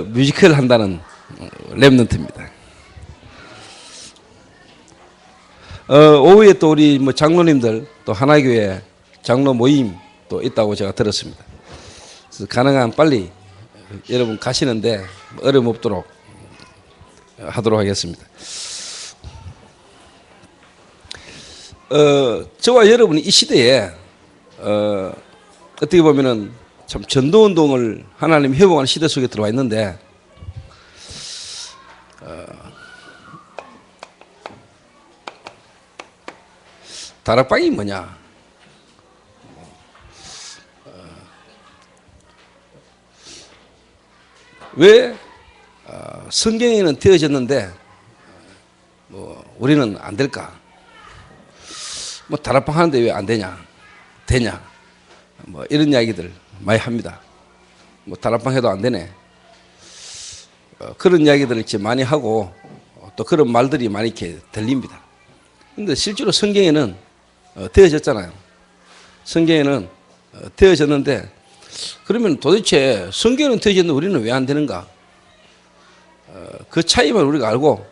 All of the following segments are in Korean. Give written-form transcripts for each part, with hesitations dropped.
뮤지컬 한다는 랩런트입니다. 오후에 또 우리 뭐 장로님들 또 하나교회 장로 모임 또 있다고 제가 들었습니다. 그래서 가능한 빨리 여러분 가시는데 어려움 없도록 하도록 하겠습니다. 저와 여러분이 이 시대에 어떻게 보면은 참 전도운동을 하나님 회복하는 시대 속에 들어와 있는데 다락방이 뭐냐? 왜 성경에는 되어졌는데 뭐 우리는 안 될까? 뭐 다락방 하는데 왜 안 되냐? 되냐? 뭐 이런 이야기들 많이 합니다. 뭐 다락방 해도 안 되네. 그런 이야기들을 이렇게 많이 하고 또 그런 말들이 많이 이렇게 들립니다. 근데 실제로 성경에는 되어졌잖아요. 성경에는 되어졌는데 그러면 도대체 성경에는 되어졌는데 우리는 왜 안 되는가? 그 차이만 우리가 알고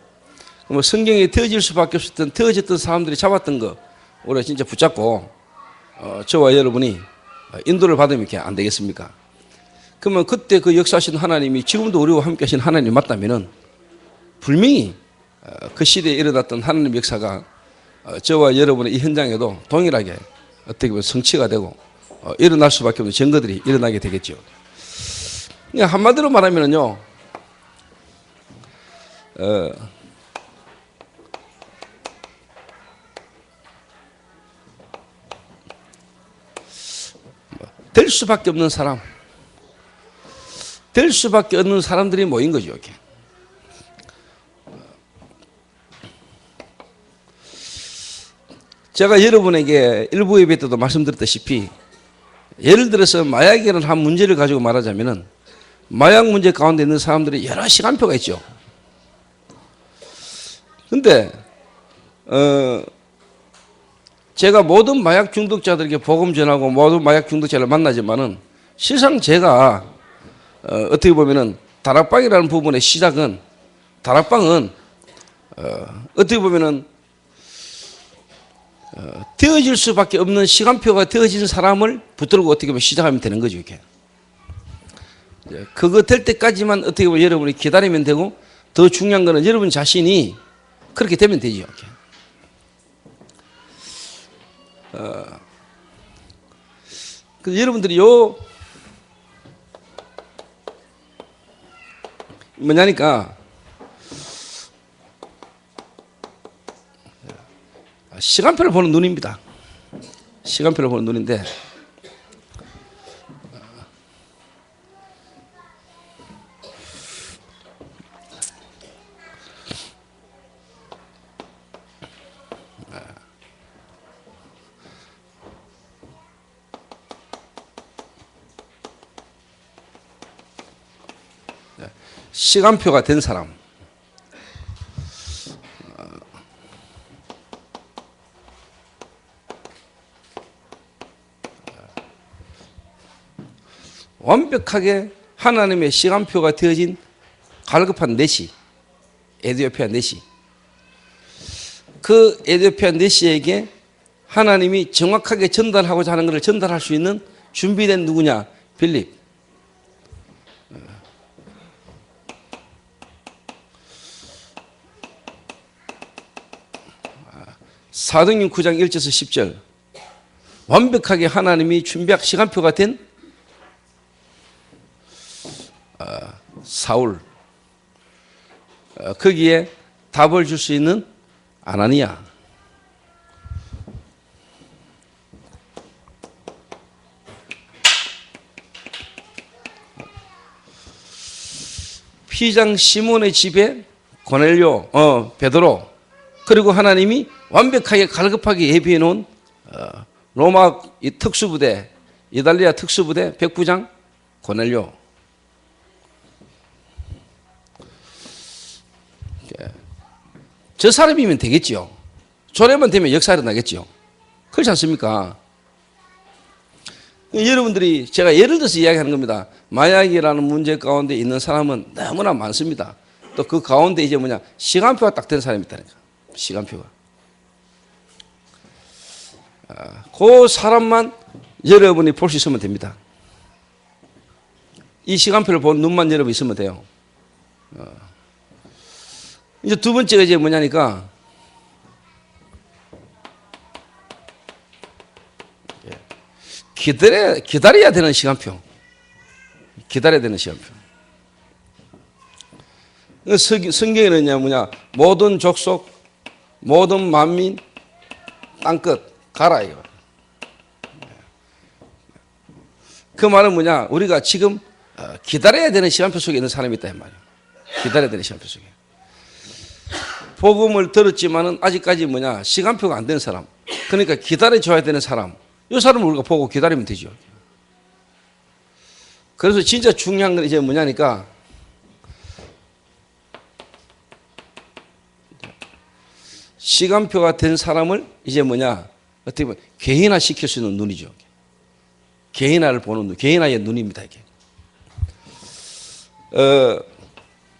뭐 성경에 되어질 수밖에 없었던 되어졌던 사람들이 잡았던 거 우리가 진짜 붙잡고 저와 여러분이 인도를 받으면 이렇게 안 되겠습니까? 그러면 그때 그 역사하신 하나님이 지금도 우리와 함께 하신 하나님이 맞다면은 분명히 그 시대에 일어났던 하나님 역사가 저와 여러분의 이 현장에도 동일하게 어떻게 보면 성취가 되고 일어날 수밖에 없는 증거들이 일어나게 되겠죠. 그러니까 한마디로 말하면은요, 될 수밖에 없는 사람, 될 수밖에 없는 사람들이 모인 거죠. 이렇게. 제가 여러분에게 일부 예배 때도 말씀드렸다시피 예를 들어서 마약이라는 한 문제를 가지고 말하자면은 마약 문제 가운데 있는 사람들이 여러 시간표가 있죠. 근데 제가 모든 마약 중독자들에게 복음 전하고 모든 마약 중독자를 만나지만은 실상 제가 어떻게 보면은 다락방이라는 부분의 시작은 다락방은 어떻게 보면은 되어질 수밖에 없는 시간표가 되어진 사람을 붙들고 어떻게 보면 시작하면 되는 거죠. 이렇게. 그거 될 때까지만 어떻게 보면 여러분이 기다리면 되고 더 중요한 거는 여러분 자신이 그렇게 되면 되죠. 이렇게. 그래서 여러분들이 뭐냐니까 시간표를 보는 눈입니다. 시간표를 보는 눈인데 시간표가 된 사람 완벽하게 하나님의 시간표가 되어진 갈급한 내시 에디오피아 내시 그 에디오피아 내시에게 하나님이 정확하게 전달하고자 하는 것을 전달할 수 있는 준비된 누구냐? 빌립. 사도행전 9장 1절에서 10절 완벽하게 하나님이 준비한 시간표가 된 사울 거기에 답을 줄 수 있는 아나니아 피장 시몬의 집에 고넬료 베드로 그리고 하나님이 완벽하게 갈급하게 예비해 놓은 로마 이 특수부대 이탈리아 특수부대 백부장 고넬료 저 사람이면 되겠지요. 저래만 되면 역사 일어나겠지요. 그렇지 않습니까? 여러분들이 제가 예를 들어서 이야기하는 겁니다. 마약이라는 문제 가운데 있는 사람은 너무나 많습니다. 또 그 가운데 이제 뭐냐, 시간표가 딱 된 사람이 있다니까. 시간표가. 그 사람만 여러분이 볼 수 있으면 됩니다. 이 시간표를 본 눈만 여러분 있으면 돼요. 이제 두 번째가 이제 뭐냐니까, 기다려야 되는 시간표. 기다려야 되는 시간표. 성경에는 뭐냐, 모든 족속, 모든 만민, 땅끝 가라 이거. 그 말은 뭐냐, 우리가 지금 기다려야 되는 시간표 속에 있는 사람이 있다 이 말이에요. 기다려야 되는 시간표 속에. 복음을 들었지만은 아직까지 뭐냐, 시간표가 안 되는 사람. 그러니까 기다려줘야 되는 사람. 이 사람을 우리가 보고 기다리면 되죠. 그래서 진짜 중요한 건 이제 뭐냐니까, 시간표가 된 사람을 이제 뭐냐, 어떻게 보면 개인화 시킬 수 있는 눈이죠. 개인화를 보는 눈, 개인화의 눈입니다, 이게.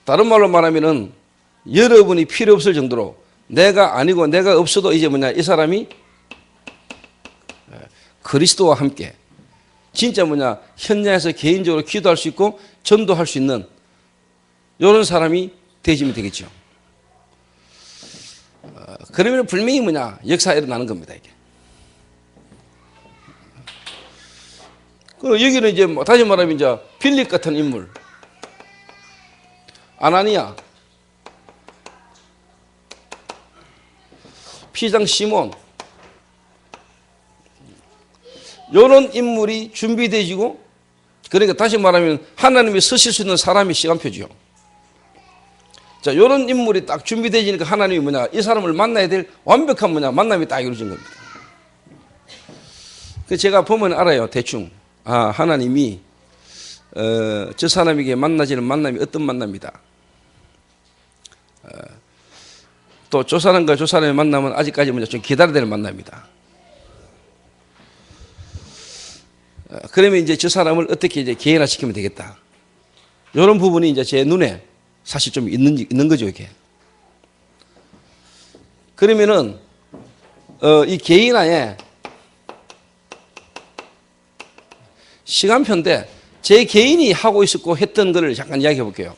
다른 말로 말하면은 여러분이 필요 없을 정도로 내가 아니고 내가 없어도 이제 뭐냐, 이 사람이 그리스도와 함께 진짜 뭐냐, 현장에서 개인적으로 기도할 수 있고 전도할 수 있는 이런 사람이 되시면 되겠죠. 그러면 분명히 뭐냐, 역사가 일어나는 겁니다, 이게. 여기는 이제 다시 말하면 이제 빌립 같은 인물, 아나니아, 피장 시몬, 이런 인물이 준비되어지고, 그러니까 다시 말하면 하나님이 쓰실 수 있는 사람이 시간표죠. 자, 이런 인물이 딱 준비되어지니까 하나님이 뭐냐, 이 사람을 만나야 될 완벽한 뭐냐, 만남이 딱 이루어진 겁니다. 그래서 제가 보면 알아요, 대충. 아, 하나님이 저 사람에게 만나지는 만남이 어떤 만남이다. 또 저 사람과 저 사람의 만남은 아직까지 뭐냐, 좀 기다려야 되는 만남이다. 그러면 이제 저 사람을 어떻게 이제 개인화시키면 되겠다. 이런 부분이 이제 제 눈에 사실 좀 있는 거죠, 이게. 그러면은, 이 개인화에 시간표인데, 제 개인이 하고 있었고 했던 거를 잠깐 이야기해 볼게요.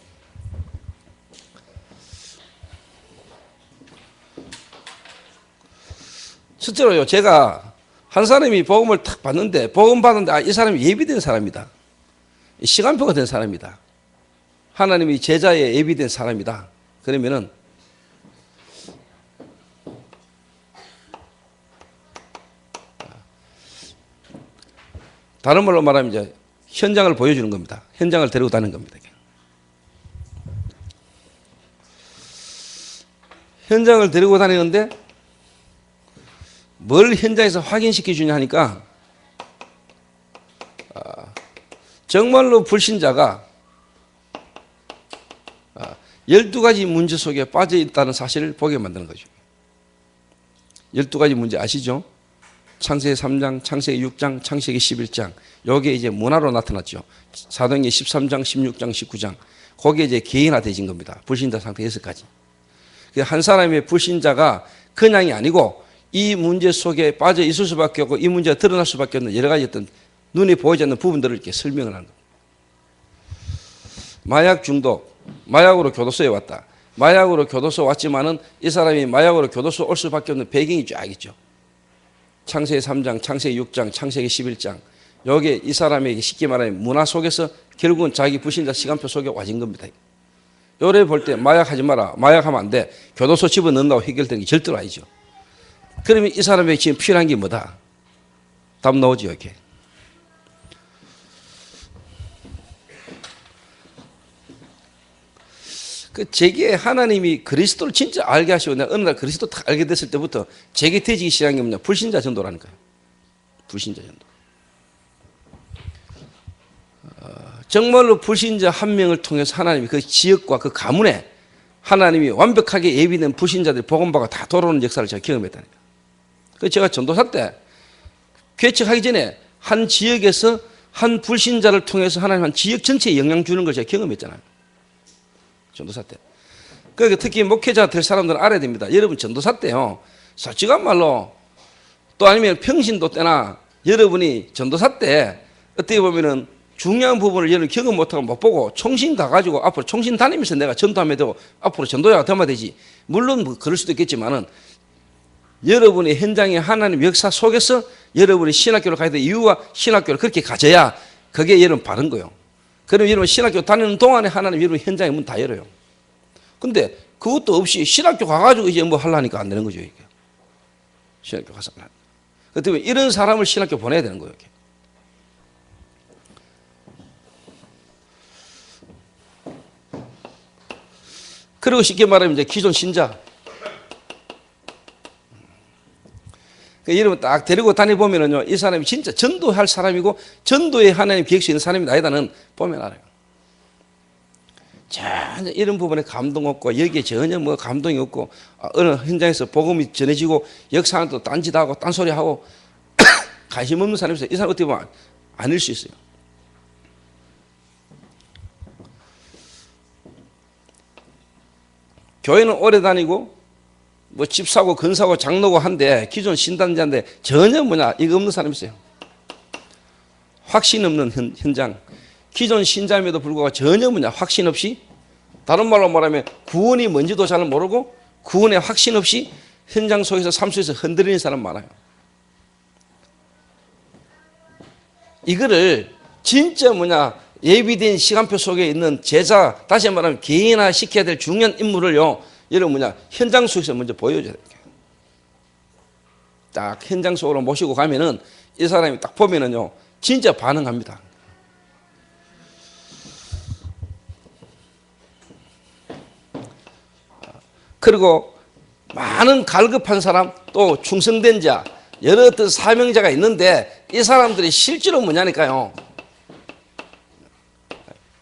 실제로요, 제가 한 사람이 복음을 탁 받는데, 복음 받는데, 아, 이 사람이 예비된 사람이다. 시간표가 된 사람이다. 하나님이 제자에 예비된 사람이다. 그러면은, 다른 말로 말하면 이제 현장을 보여주는 겁니다. 현장을 데리고 다니는 겁니다. 현장을 데리고 다니는데, 뭘 현장에서 확인시켜 주냐 하니까, 정말로 불신자가 12가지 문제 속에 빠져 있다는 사실을 보게 만드는 거죠. 12가지 문제 아시죠? 창세기 3장, 창세기 6장, 창세기 11장. 요게 이제 문화로 나타났죠. 사도행전 13장, 16장, 19장. 거기에 이제 개인화되진 겁니다. 불신자 상태 6가지. 한 사람의 불신자가 그냥이 아니고 이 문제 속에 빠져 있을 수밖에 없고 이 문제가 드러날 수밖에 없는 여러 가지 어떤 눈에 보이지 않는 부분들을 이렇게 설명을 하는 겁니다. 마약 중독, 마약으로 교도소에 왔다. 마약으로 교도소 왔지만은 이 사람이 마약으로 교도소 올 수밖에 없는 배경이 쫙 있죠. 창세기 3장, 창세기 6장, 창세기 11장. 여기에 이 사람에게 쉽게 말하면 문화 속에서 결국은 자기 불신자 시간표 속에 와진 겁니다. 요래 볼 때 마약하지 마라, 마약하면 안 돼, 교도소 집어넣는다고 해결되는 게 절대로 아니죠. 그러면 이 사람에게 지금 필요한 게 뭐다? 답 나오죠, 이렇게. 제게 하나님이 그리스도를 진짜 알게 하시고 내가 어느 날 그리스도 딱 알게 됐을 때부터 제게 되지기 시작한 게 뭐냐? 불신자 전도라니까요. 불신자 전도. 정말로 불신자 한 명을 통해서 하나님이 그 지역과 그 가문에 하나님이 완벽하게 예비된 불신자들이 복음받고 다 돌아오는 역사를 제가 경험했다니까. 그래서 제가 전도사 때 개척하기 전에 한 지역에서 한 불신자를 통해서 하나님 한 지역 전체에 영향 주는 걸 제가 경험했잖아요. 전도사 때. 그러니까 특히 목회자 될 사람들은 알아야 됩니다. 여러분 전도사 때요, 솔직한 말로 또 아니면 평신도 때나 여러분이 전도사 때 어떻게 보면은 중요한 부분을 여러분 경험 못하고 못 보고 총신 가가지고 앞으로 총신 다니면서 내가 전도하면 되고 앞으로 전도자가 되면 되지. 물론 뭐 그럴 수도 있겠지만은 여러분의 현장의 하나님 역사 속에서 여러분이 신학교를 가야 될 이유와 신학교를 그렇게 가져야 그게 여러분 바른 거예요. 그럼 여러분 신학교 다니는 동안에 하나님 여러분 현장의 문 다 열어요. 근데 그것도 없이 신학교 가가지고 이제 뭐 하려니까 안 되는 거죠, 이게. 신학교 가서. 그 때문에 이런 사람을 신학교 보내야 되는 거예요, 이게. 그리고 쉽게 말하면 이제 기존 신자. 여러분 딱 데리고 다니보면은요, 이 사람이 진짜 전도할 사람이고 전도에 하나님 계획이 있는 사람이 아니다는 보면 알아요. 전혀 이런 부분에 감동 없고 여기에 전혀 뭐 감동이 없고 어느 현장에서 복음이 전해지고 역사는 또 딴짓하고 딴소리하고 관심 없는 사람이 있어요. 이 사람 어떻게 보면 아닐 수 있어요. 교회는 오래 다니고 뭐 집 사고 건 사고 장로고 한데 기존 신단자인데 전혀 이거 없는 사람이 있어요. 확신 없는 현장. 기존 신자임에도 불구하고 전혀 확신 없이, 다른 말로 말하면 구원이 뭔지도 잘 모르고 구원의 확신 없이 현장 속에서 삶 속에서 흔들리는 사람 많아요. 이거를 진짜 예비된 시간표 속에 있는 제자, 다시 말하면 개인화 시켜야 될 중요한 인물을요, 여러분 현장 속에서 먼저 보여줘야 돼요. 딱 현장 속으로 모시고 가면은 이 사람이 딱 보면은요, 진짜 반응합니다. 그리고 많은 갈급한 사람, 또 충성된 자, 여러 어떤 사명자가 있는데 이 사람들이 실제로 뭐냐니까요,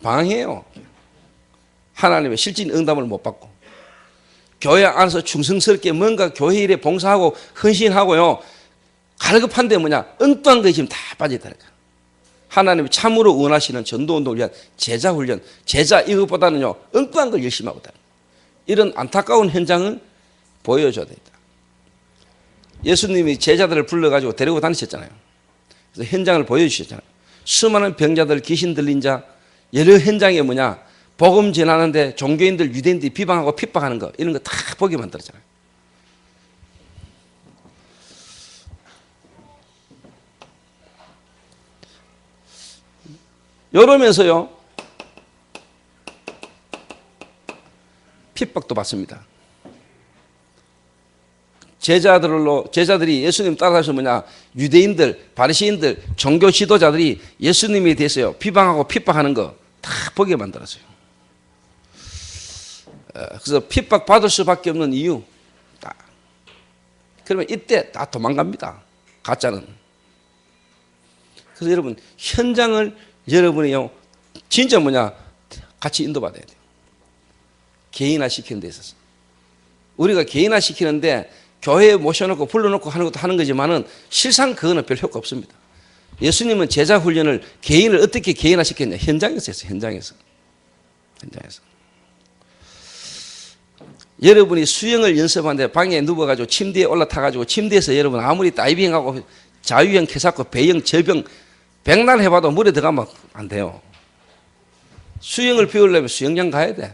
방해해요. 하나님의 실질 응답을 못 받고. 교회 안에서 충성스럽게 뭔가 교회 일에 봉사하고 헌신하고요, 갈급한데 엉뚱한 것이 지금 다 빠져있다니까. 하나님이 참으로 원하시는 전도운동을 위한 제자훈련, 제자 이것보다는요 엉뚱한 걸 열심히 하고 있다. 이런 안타까운 현장을 보여줘야 됩니다. 예수님이 제자들을 불러가지고 데리고 다니셨잖아요. 그래서 현장을 보여주셨잖아요. 수많은 병자들, 귀신 들린 자, 여러 현장에 복음 전하는데 종교인들, 유대인들이 비방하고 핍박하는 거, 이런 거 다 보게 만들었잖아요. 이러면서요, 핍박도 받습니다. 제자들이 예수님 따라서 유대인들, 바리새인들, 종교 지도자들이 예수님에 대해서요 비방하고 핍박하는 거 다 보게 만들었어요. 그래서 핍박 받을 수밖에 없는 이유, 그러면 이때 다 도망갑니다. 가짜는. 그래서 여러분 현장을 여러분이요 진짜 같이 인도받아야 돼요. 개인화 시키는 데 있어서. 우리가 개인화 시키는데 교회에 모셔놓고 불러놓고 하는 것도 하는 거지만은 실상 그거는 별 효과 없습니다. 예수님은 제자 훈련을, 개인을 어떻게 개인화 시켰냐? 현장에서 했어요. 현장에서. 여러분이 수영을 연습하는데 방에 누워가지고 침대에 올라타가지고 침대에서 여러분 아무리 다이빙하고 자유형 캐사코 배영 저병 백날 해봐도 물에 들어가면 안 돼요. 수영을 배우려면 수영장 가야 돼.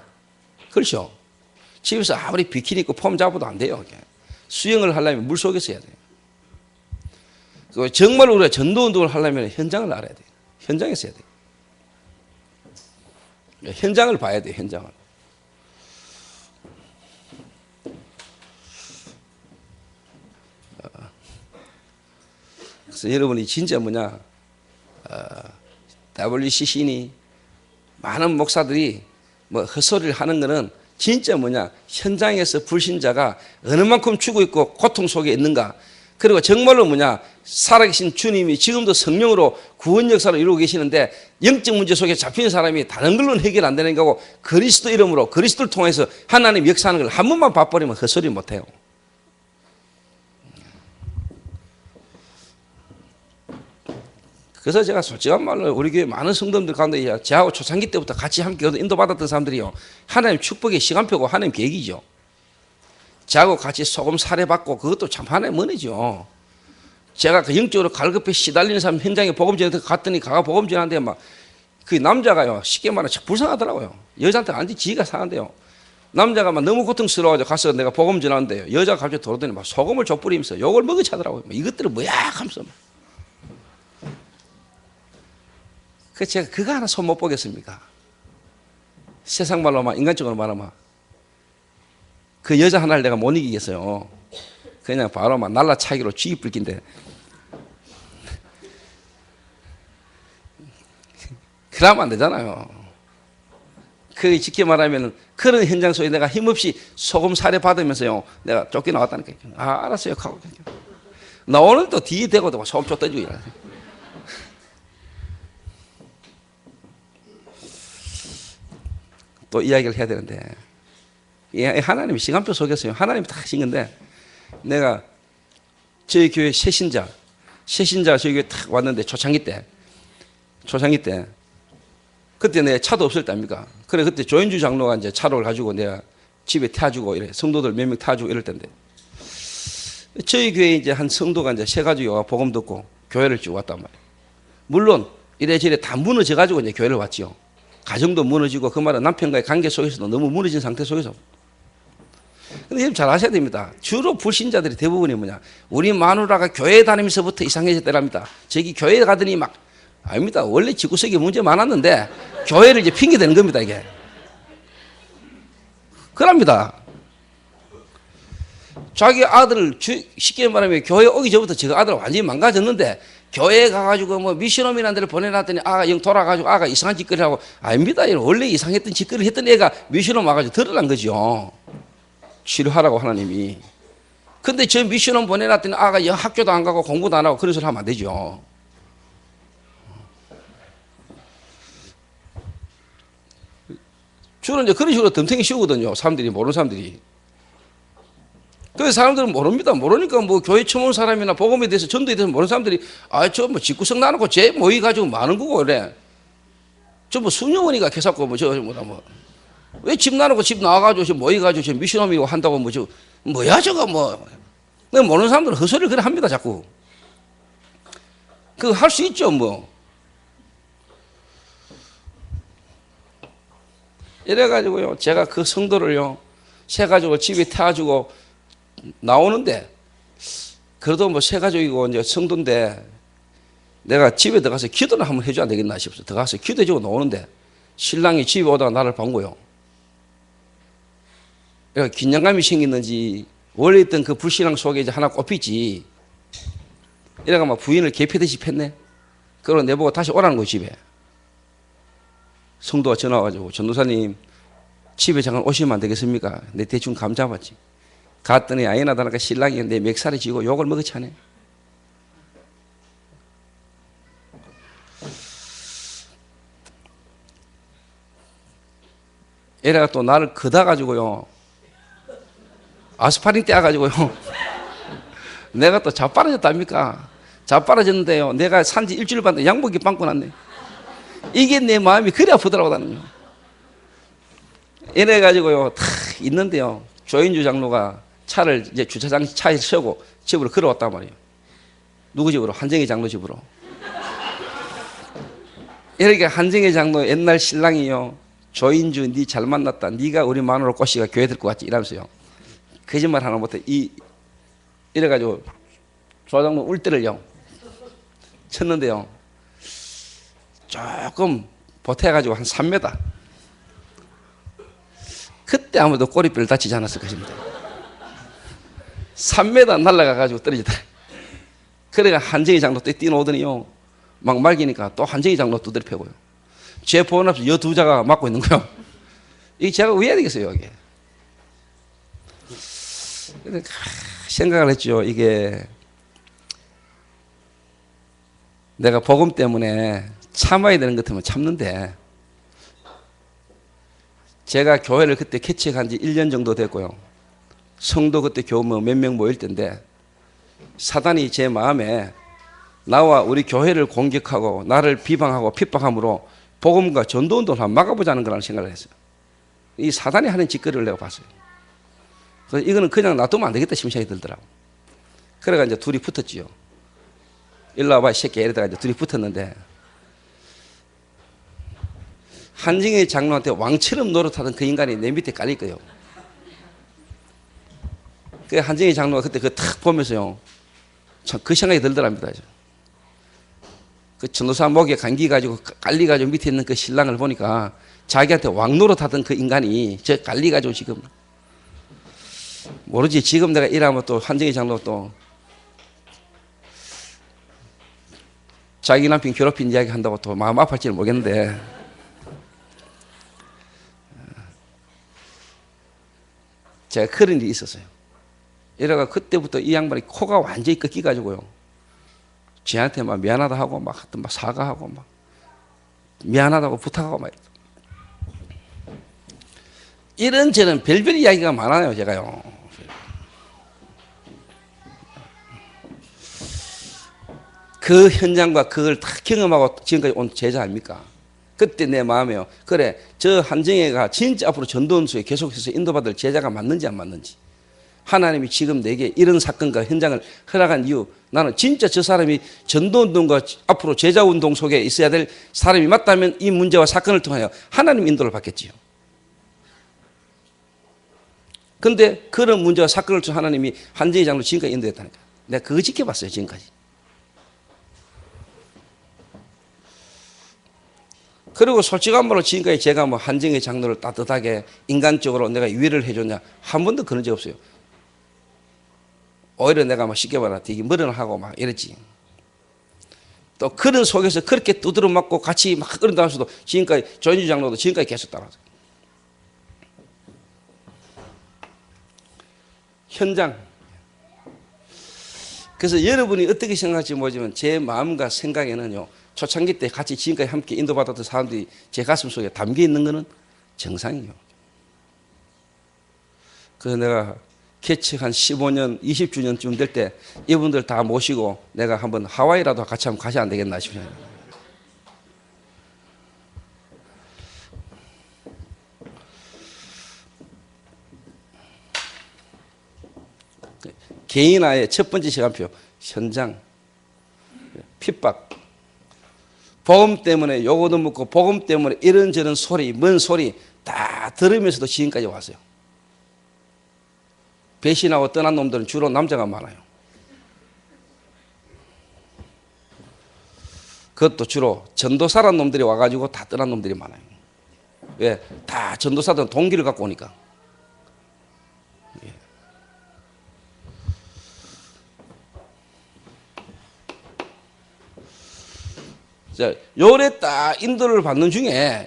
그렇죠? 집에서 아무리 비키니 입고 폼 잡아도 안 돼요. 수영을 하려면 물속에서 해야 돼요. 정말 우리가 전도운동을 하려면 현장을 알아야 돼요. 현장에서 해야 돼요. 현장을 봐야 돼요. 현장을. 그래서 여러분이 진짜 WCC니 많은 목사들이 헛소리를 하는 거는 진짜 현장에서 불신자가 어느 만큼 죽고 있고 고통 속에 있는가. 그리고 정말로 살아계신 주님이 지금도 성령으로 구원 역사를 이루고 계시는데 영적 문제 속에 잡힌 사람이 다른 걸로는 해결 안 되는 거고 그리스도 이름으로 그리스도를 통해서 하나님 역사하는 걸 한 번만 봐버리면 헛소리 못해요. 그래서 제가 솔직한 말로 우리 교회 많은 성도들 가운데 저하고 초창기 때부터 같이 함께 인도받았던 사람들이요, 하나님 축복의 시간표고 하나님 계획이죠. 저하고 같이 소금 살해받고 그것도 참 하나님 은혜죠. 제가 그 영적으로 갈급해 시달리는 사람 현장에 복음 전에 갔더니 가가 복음 전하는데 막 그 남자가요, 쉽게 말하면 불쌍하더라고요. 여자한테 완전히 지가 상한데요. 남자가 막 너무 고통스러워가지고 가서 내가 복음 전하는데요, 여자가 갑자기 돌아더니 막 소금을 족부리면서 욕을 먹어차더라고요. 이것들은 뭐야 하면서. 그 제가 그거 하나 손 못 보겠습니까? 세상 말로 막 인간적으로 말하면 그 여자 하나를 내가 못 이기겠어요. 그냥 바로 막 날라차기로 쥐 불긴데. 그러면 안 되잖아요. 그 쉽게 말하면 그런 현장 속에 내가 힘없이 소금 살해 받으면서요, 내가 쫓겨나왔다니까요. 아, 알았어요 하고 나 오늘 또 뒤에 대고도 소금 쫓 던지고 이래. 또 이야기를 해야 되는데, 하나님이 시간표 속에서요, 하나님이 다 하신 건데, 내가 저희 교회 새신자 저희 교회 탁 왔는데 초창기 때 그때 내 차도 없을 때입니까? 그래 그때 조인주 장로가 이제 차를 가지고 내가 집에 태워주고 이래, 성도들 몇 명 태워주고 이럴 텐데, 저희 교회 이제 한 성도가 이제 세 가지가 와 복음 듣고 교회를 쭉 왔단 말이에요. 물론 이래저래 다 무너져 가지고 이제 교회를 왔지요. 가정도 무너지고, 그 말은 남편과의 관계 속에서도 너무 무너진 상태 속에서. 근데 여러분 잘 아셔야 됩니다. 주로 불신자들이 대부분이 뭐냐, 우리 마누라가 교회 다니면서부터 이상해졌더랍니다. 저기 교회 가더니 막, 아닙니다. 원래 집구석에 문제 많았는데 교회를 이제 핑계 대는 겁니다, 이게. 그럽니다. 자기 아들을 쉽게 말하면 교회 오기 전부터 저 아들 완전히 망가졌는데, 교회에 가가지고 뭐 미션홈이라는 데를 보내놨더니 아가 영 돌아가지고 아가 이상한 짓거리를 하고, 아닙니다. 원래 이상했던 짓거리를 했던 애가 미션홈 와가지고 드러난 거죠. 치료하라고 하나님이. 근데 저 미션홈 보내놨더니 아가 영 학교도 안 가고 공부도 안 하고 그런 소리 하면 안 되죠. 주로 이제 그런 식으로 덤탱이 씌우거든요, 사람들이, 모르는 사람들이. 그래서 사람들은 모릅니다. 모르니까 뭐 교회 처음 온 사람이나 복음에 대해서, 전도에 대해서 모르는 사람들이, 아, 저 뭐 집구석 나놓고 쟤 모여가지고 많은 거고 그래. 저 뭐 수녀원이가 개사고 뭐 왜 집 나놓고 집 나와가지고 저 모여가지고 저 미션홈이고 한다고 뭐 저 뭐야 저거 뭐. 모르는 사람들은 헛소리를 그래 합니다, 자꾸. 그거 할 수 있죠 뭐. 이래가지고요, 제가 그 성도를요, 새 가족을 집에 태워주고 나오는데, 그래도 뭐 새 가족이고 이제 성도인데 내가 집에 들어가서 기도를 한번 해줘야 되겠나 싶어서 들어가서 기도해주고 나오는데, 신랑이 집에 오다가 나를 본 거요. 그러니까 긴장감이 생겼는지 원래 있던 그 불신앙 속에 이제 하나 꼽히지. 이래가 막 부인을 개패듯이 팼네. 그러고 내보고 다시 오라는 거예요, 집에. 성도가 전화 와가지고, 전도사님 집에 잠깐 오시면 안 되겠습니까? 내 대충 감 잡았지. 갔더니 아이나다니까 신랑이 내 멱살이 쥐고 욕을 먹어차네. 얘네가 또 나를 걷어가지고요, 아스파린 떼어가지고요, 내가 또 자빠라졌답니까? 자빠라졌는데요, 내가 산지 일주일 반인데 양복이 빵꾸 났네. 이게 내 마음이 그리 아프더라고, 나는요. 이래 가지고요, 탁 있는데요, 조인주 장로가 차를 이제 주차장 차에 세우고 집으로 걸어왔단 말이에요. 누구 집으로? 한정희 장로 집으로. 이렇게 한정희 장로 옛날 신랑이요, 조인주 니 잘 만났다, 니가 우리 마누라 꼬시가 교회 들 것 같지 이러면서요, 거짓말 하나 못해 이래 가지고 조 장로 울 때를요 쳤는데요, 조금 보태가지고 한 3m. 그때 아무도 꼬리뼈를 다치지 않았을 것입니다. 3m 날아가가지고 떨어지다. 그래가 한정희 장로 때 뛰어오더니요, 막 말기니까 또 한정희 장로 두드려 패고요. 제 보는 앞에서 여 두 자가 맞고 있는 거예요. 이게 제가 왜 해야 되겠어요, 이게. 생각을 했죠. 이게 내가 복음 때문에 참아야 되는 것 같으면 참는데, 제가 교회를 그때 개척한 지 1년 정도 됐고요, 성도 그때 교우 몇 명 모일 때인데, 사단이 제 마음에 나와 우리 교회를 공격하고 나를 비방하고 핍박함으로 복음과 전도운동을 한번 막아보자는 거라는 생각을 했어요. 이 사단이 하는 짓거리를 내가 봤어요. 그래서 이거는 그냥 놔두면 안 되겠다 싶은 생각이 들더라고. 그래가 이제 둘이 붙었지요. 일로 와봐, 이 새끼. 이러다가 이제 둘이 붙었는데, 한증희 장로한테 왕처럼 노릇하던 그 인간이 내 밑에 깔릴 거예요. 그 한증희 장로가 그때 그 탁 보면서요, 참 그 생각이 들더랍니다. 그 전도사 목에 감기 가지고 깔리 가지고 밑에 있는 그 신랑을 보니까 자기한테 왕 노릇하던 그 인간이 저 깔리 가지고 지금 모르지. 지금 내가 일하면 또 한증희 장로 또 자기 남편 괴롭힌 이야기 한다고 또 마음 아플지는 모르겠는데, 제가 그런 일이 있었어요. 이래가 그때부터 이 양반이 코가 완전히 꺾여가지고요, 쟤한테 막 미안하다 하고 막 하여튼 막 사과하고 막 미안하다고 부탁하고 막 이런저런 별별 이야기가 많아요. 제가요, 그 현장과 그걸 다 경험하고 지금까지 온 제자 아닙니까? 그때 내 마음에요, 그래, 저 한정혜가 진짜 앞으로 전도운수에 계속해서 인도받을 제자가 맞는지 안 맞는지, 하나님이 지금 내게 이런 사건과 현장을 허락한 이유, 나는 진짜 저 사람이 전도운동과 앞으로 제자운동 속에 있어야 될 사람이 맞다면 이 문제와 사건을 통하여 하나님 인도를 받겠지요. 근데 그런 문제와 사건을 통해 하나님이 한정희 장로 지금까지 인도했다니까. 내가 그거 지켜봤어요, 지금까지. 그리고 솔직한 말로 지금까지 제가 뭐 한정희 장로를 따뜻하게 인간적으로 내가 위로를 해줬냐, 한 번도 그런 적 없어요. 오히려 내가 막 쉽게 말하면 되게 머리하고 막 이랬지. 또 그런 속에서 그렇게 두드러 맞고 같이 막 그런 다면서도 지금까지 조현주 장로도 지금까지 계속 따라왔어요. 현장. 그래서 여러분이 어떻게 생각할지 모르지만 제 마음과 생각에는요, 초창기 때 같이 지금까지 함께 인도받았던 사람들이 제 가슴 속에 담겨 있는 것은 정상이에요. 그래서 내가 개척 한 15년, 20주년쯤 될 때 이분들 다 모시고 내가 한번 하와이라도 같이 한번 가셔야 안 되겠나 싶어요. 개인화의 첫 번째 시간표, 현장, 핍박. 복음 때문에 요거도 묻고 복음 때문에 이런저런 소리, 뭔 소리 다 들으면서도 지금까지 왔어요. 배신하고 떠난 놈들은 주로 남자가 많아요. 그것도 주로 전도사란 놈들이 와가지고 다 떠난 놈들이 많아요. 왜? 다 전도사들은 동기를 갖고 오니까. 자, 요래 딱 인도를 받는 중에,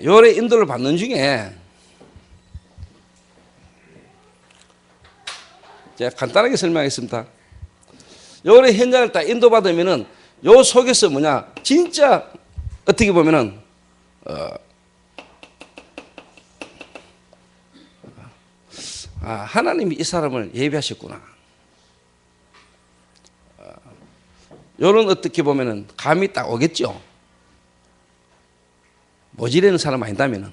제가 간단하게 설명하겠습니다. 요래 현장을 딱 인도받으면은 요 속에서 뭐냐, 진짜 어떻게 보면은 하나님이 이 사람을 예비하셨구나. 요런 어떻게 보면은 감이 딱 오겠죠. 모지르는 사람 아닌다면은.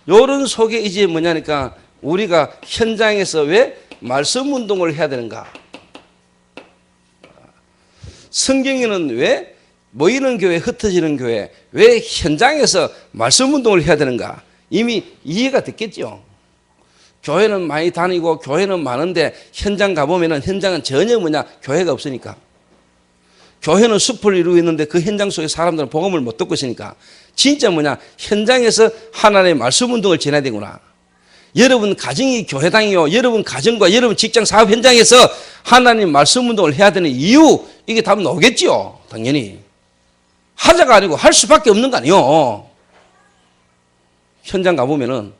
요런 속에 이제 뭐냐니까 우리가 현장에서 왜 말씀 운동을 해야 되는가? 성경에는 왜 모이는 교회, 흩어지는 교회, 왜 현장에서 말씀 운동을 해야 되는가? 이미 이해가 됐겠죠. 교회는 많이 다니고 교회는 많은데 현장 가보면은 현장은 전혀 뭐냐, 교회가 없으니까. 교회는 숲을 이루고 있는데 그 현장 속에 사람들은 복음을 못 듣고 있으니까 진짜 뭐냐, 현장에서 하나님의 말씀 운동을 전해야 되구나. 여러분 가정이 교회당이요, 여러분 가정과 여러분 직장 사업 현장에서 하나님 말씀 운동을 해야 되는 이유, 이게 답 나오겠죠. 당연히 하자가 아니고 할 수밖에 없는 거 아니요. 현장 가보면은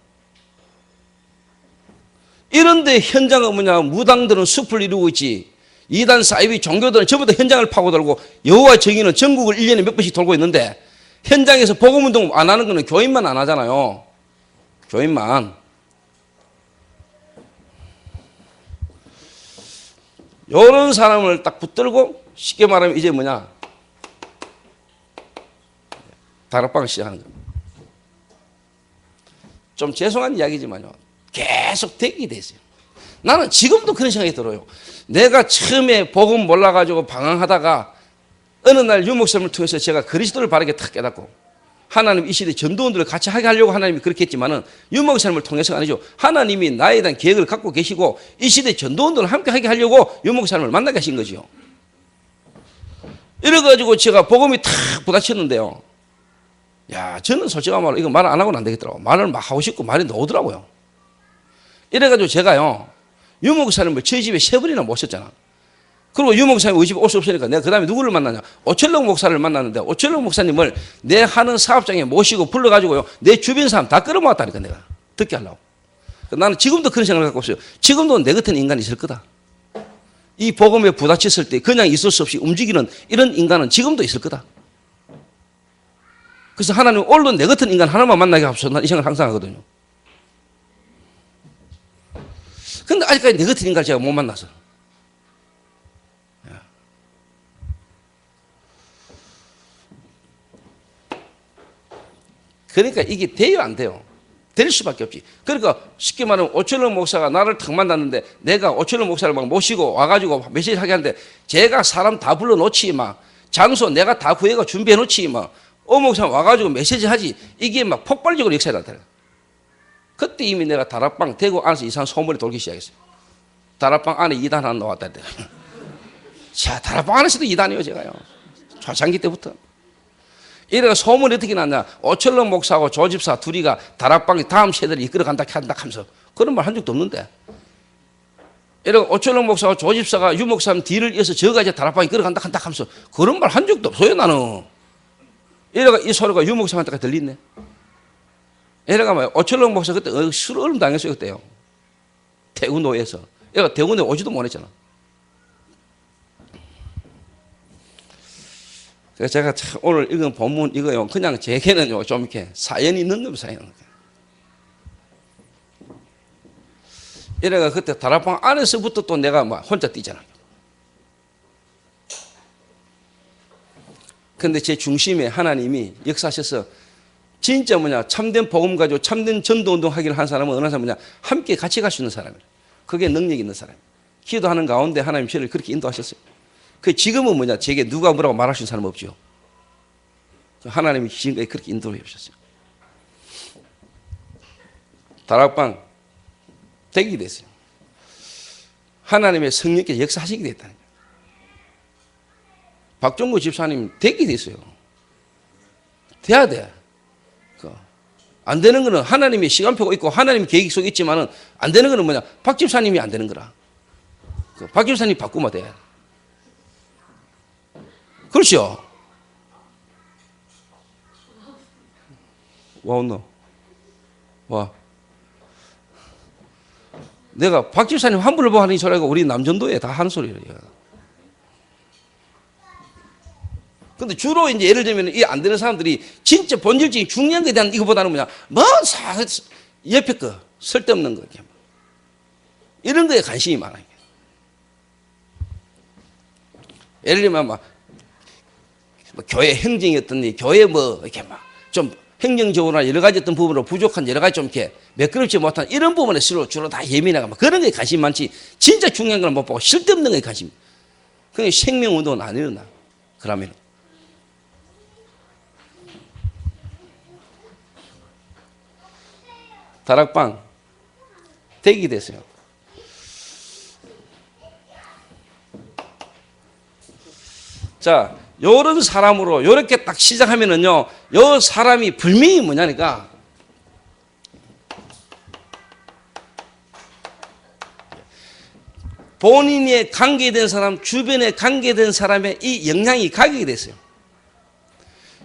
이런데 현장은 뭐냐, 무당들은 숲을 이루고 있지, 이단 사이비 종교들은 전부 다 현장을 파고들고 여호와 정의는 전국을 1년에 몇 번씩 돌고 있는데 현장에서 복음운동 안 하는 거는 교인만 안 하잖아요. 교인만. 요런 사람을 딱 붙들고 쉽게 말하면 이제 뭐냐? 다락방을 시작하는 겁니다. 좀 죄송한 이야기지만요. 계속 되게 돼 있어요. 나는 지금도 그런 생각이 들어요. 내가 처음에 복음 몰라가지고 방황하다가 어느 날 유목사님을 통해서 제가 그리스도를 바르게 탁 깨닫고 하나님 이 시대 전도원들을 같이 하게 하려고 하나님이 그렇게 했지만은 유목사님을 통해서가 아니죠. 하나님이 나에 대한 계획을 갖고 계시고 이 시대 전도원들을 함께 하게 하려고 유목사님을 만나게 하신 거죠. 이래가지고 제가 복음이 탁 부딪혔는데요. 야, 저는 솔직한 말로 이거 말을 안 하고는 안 되겠더라고요. 말을 막 하고 싶고 말이 나오더라고요. 이래가지고 제가요, 유목사님을 저희 집에 3번이나 모셨잖아. 그리고 유목사님 우리 집에 올 수 없으니까 내가 그 다음에 누구를 만나냐? 오철록 목사를 만났는데 오철록 목사님을 내 하는 사업장에 모시고 불러가지고요, 내 주변 사람 다 끌어모았다니까 내가. 듣게 하려고. 나는 지금도 그런 생각을 갖고 있어요. 지금도 내 같은 인간이 있을 거다. 이 복음에 부딪혔을 때 그냥 있을 수 없이 움직이는 이런 인간은 지금도 있을 거다. 그래서 하나님 오늘도 내 같은 인간 하나만 만나게 하옵소서. 난 이 생각을 항상 하거든요. 근데 아직까지 내 같은 인간을 제가 못 만나서. 그러니까 이게 돼요, 안 돼요? 될 수밖에 없지. 그러니까 쉽게 말하면 오철록 목사가 나를 탁 만났는데 내가 오철록 목사를 막 모시고 와가지고 메시지 하게 하는데 제가 사람 다 불러놓지 막 장소 내가 다 구해가 준비해놓지 막 목사 와가지고 메시지 하지. 이게 막 폭발적으로 역사에 나타나요. 그때 이미 내가 다락방 대구 안에서 이상한 소문이 돌기 시작했어요. 다락방 안에 2단 하나 나왔다. 자, 다락방 안에서도 2단이에요, 제가요. 초창기 때부터. 이래가 소문이 어떻게 났냐. 오철록 목사하고 조집사 둘이가 다락방에 다음 세대를 이끌어간다 하면서 그런 말 한 적도 없는데. 이래가 오철록 목사하고 조집사가 유 목사님 뒤를 이어서 저가 이제 다락방에 이끌어간다 하면서 그런 말 한 적도 없어요, 나는. 이래가 이 소리가 유 목사한테까지 들리네. 이래가 뭐 오철록 목사 그때 술 얼음 당했어요, 그때요. 대구노에서. 얘가 대구노에 오지도 못했잖아. 그래서 제가 참 오늘 읽은 본문 이거요, 그냥 제게는요, 좀 이렇게 사연이 있는 겁니다, 사연. 이래가 그때 다락방 안에서부터 또 내가 막 혼자 뛰잖아요. 근데 제 중심에 하나님이 역사하셔서 진짜 뭐냐, 참된 복음 가지고 참된 전도운동 하기를 한 사람은 어느 사람 뭐냐, 함께 같이 갈 수 있는 사람이에요. 그게 능력 있는 사람이에요. 기도하는 가운데 하나님 저를 그렇게 인도하셨어요. 그 지금은 뭐냐, 제게 누가 뭐라고 말할 수 있는 사람은 없죠. 하나님이 지금까지 그렇게 인도해 주셨어요. 다락방 되게 됐어요. 하나님의 성령께서 역사하시게 됐다는 거예요. 박종구 집사님 되게 됐어요. 돼야 돼. 안 되는 거는 하나님의 시간표가 있고 하나님의 계획 속에 있지만은 안 되는 거는 뭐냐, 박 집사님이 안 되는 거라. 박 집사님 바꾸면 돼. 그렇죠? 와, 온노. 와. 내가 박 집사님 환불을 보고 하는 이 소리가 우리 남전도에 다 하는 소리예요. 근데 주로 이제 예를 들면 이 안 되는 사람들이 진짜 본질적인 중요한 것에 대한 이거보다는 뭐냐, 옆에 거, 쓸데없는 거. 이런 거에 관심이 많아요. 예를 들면 막 교회 행정이 어떤 교회 뭐 이렇게 막 좀 행정적으로나 여러 가지 어떤 부분으로 부족한 여러 가지 좀 이렇게 매끄럽지 못한 이런 부분에 주로 다 예민하고 막 그런 거에 관심 많지, 진짜 중요한 걸 못 보고 쓸데없는 거에 관심. 그게 생명운동은 안 일어나. 그러면 다락방 대기 됐어요. 자, 요런 사람으로 요렇게 딱 시작하면은요, 요 사람이 분명히 뭐냐니까 본인의 관계된 사람, 주변에 관계된 사람의 이 영향이 가게 됐어요.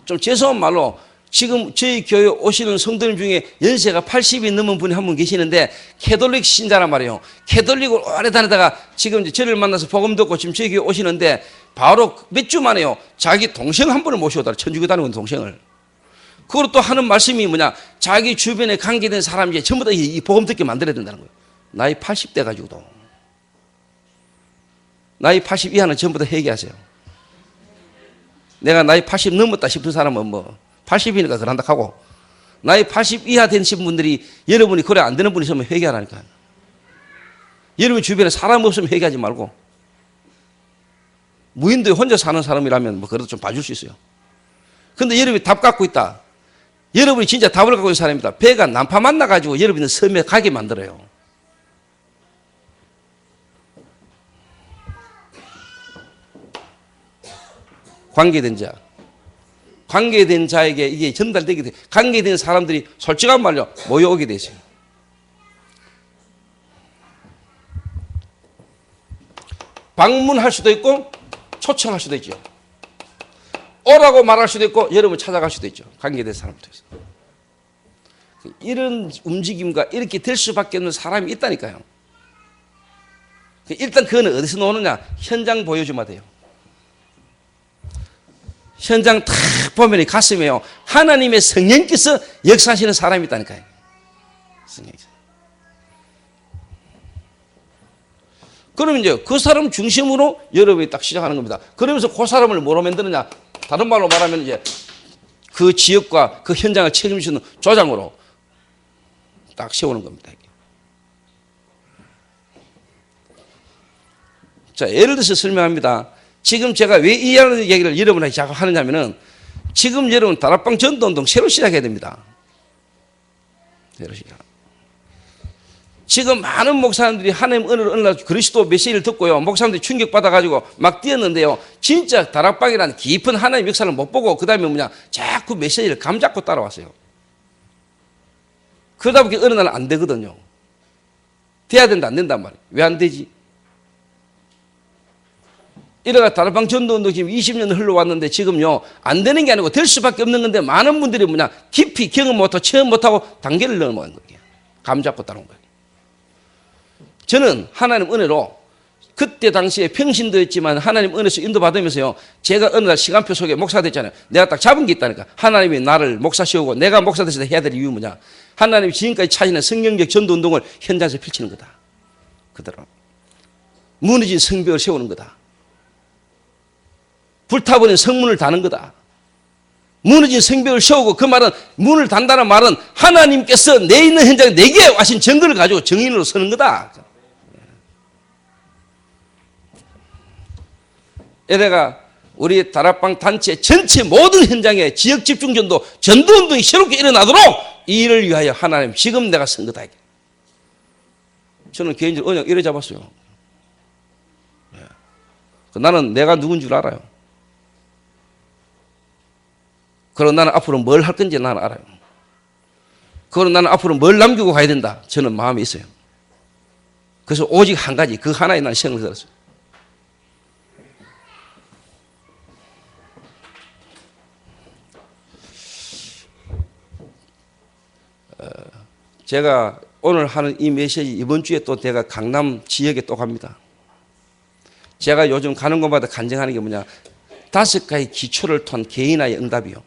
좀 죄송한 말로 지금 저희 교회 오시는 성도님 중에 연세가 80이 넘은 분이 한 분 계시는데 캐톨릭 신자란 말이에요. 캐톨릭을 오래 다니다가 지금 이제 저를 만나서 복음 듣고 지금 저희 교회 오시는데 바로 몇 주 만에요, 자기 동생 한 분을 모셔오더라. 천주교 다니는 동생을. 그걸 또 하는 말씀이 뭐냐, 자기 주변에 관계된 사람이 전부 다 이 복음 듣게 만들어야 된다는 거예요. 나이 80대 가지고도. 나이 80 이하는 전부 다 회개하세요. 내가 나이 80 넘었다 싶은 사람은 뭐 80이니까 그런다 하고, 나이 80 이하 되신 분들이 여러분이 그래 안 되는 분이 있으면 회개하라니까요. 여러분 주변에 사람 없으면 회개하지 말고, 무인도에 혼자 사는 사람이라면 뭐 그래도 좀 봐줄 수 있어요. 근데 여러분이 답 갖고 있다. 여러분이 진짜 답을 갖고 있는 사람이다. 배가 난파 만나가지고 여러분은 섬에 가게 만들어요. 관계된 자. 관계된 자에게 이게 전달되게 돼. 관계된 사람들이 솔직한 말로 모여오게 되죠. 방문할 수도 있고 초청할 수도 있죠. 오라고 말할 수도 있고 여러분 찾아갈 수도 있죠. 관계된 사람들에서. 이런 움직임과 이렇게 될 수밖에 없는 사람이 있다니까요. 일단 그거는 어디서 나오느냐? 현장 보여주면 돼요. 현장 탁 보면 가슴에요. 하나님의 성령께서 역사하시는 사람이 있다니까요. 성령께서. 그러면 이제 그 사람 중심으로 여러분이 딱 시작하는 겁니다. 그러면서 그 사람을 뭐로 만드느냐? 다른 말로 말하면 이제 그 지역과 그 현장을 책임지는 조장으로 딱 세우는 겁니다. 자, 예를 들어서 설명합니다. 지금 제가 왜 이 얘기를 여러분에게 자꾸 하느냐면은, 지금 여러분 다락방 전도운동 새로 시작해야 됩니다. 새로 시작. 지금 많은 목사님들이 하나님 은혜로 어느 날 그리스도 메시지를 듣고요, 목사님들이 충격받아가지고 막 뛰었는데요, 진짜 다락방이라는 깊은 하나님의 역사를 못 보고 그 다음에 뭐냐, 자꾸 메시지를 감잡고 따라왔어요. 그러다 보니 어느 날은 안 되거든요. 돼야 된다 안 된단 말이에요. 왜 안 되지? 이래가 다락방 전도운동 지금 20년 흘러왔는데 지금요 안 되는 게 아니고 될 수밖에 없는 건데, 많은 분들이 뭐냐, 깊이 경험 못하고 체험 못하고 단계를 넘어간 거예요. 감잡고 따라온 거예요. 저는 하나님 은혜로 그때 당시에 평신도 했지만 하나님 은혜에서 인도받으면서요, 제가 어느 날 시간표 속에 목사 됐잖아요. 내가 딱 잡은 게 있다니까. 하나님이 나를 목사 씌우고 내가 목사 돼서 해야 될 이유 뭐냐, 하나님이 지금까지 차지는 성경적 전도운동을 현장에서 펼치는 거다. 그대로 무너진 성벽을 세우는 거다. 불타버린 성문을 다는 거다. 무너진 성벽을 세우고, 그 말은 문을 단다는 말은 하나님께서 내 있는 현장에 내게 하신 증거를 가지고 증인으로 서는 거다. 이래가 우리 다락방 단체 전체 모든 현장에 지역 집중전도 전도운동이 새롭게 일어나도록 이 일을 위하여 하나님 지금 내가 쓴 거다. 저는 개인적으로 언약 이래 잡았어요. 나는 내가 누군 줄 알아요. 그리고 나는 앞으로 뭘 할 건지 나는 알아요. 그리고 나는 앞으로 뭘 남기고 가야 된다, 저는 마음이 있어요. 그래서 오직 한 가지, 그 하나에 나는 생각을 들었어요. 제가 오늘 하는 이 메시지 이번 주에 또 제가 강남 지역에 또 갑니다. 제가 요즘 가는 곳마다 간증하는 게 뭐냐, 5가지 기초를 턴 개인화의 응답이요.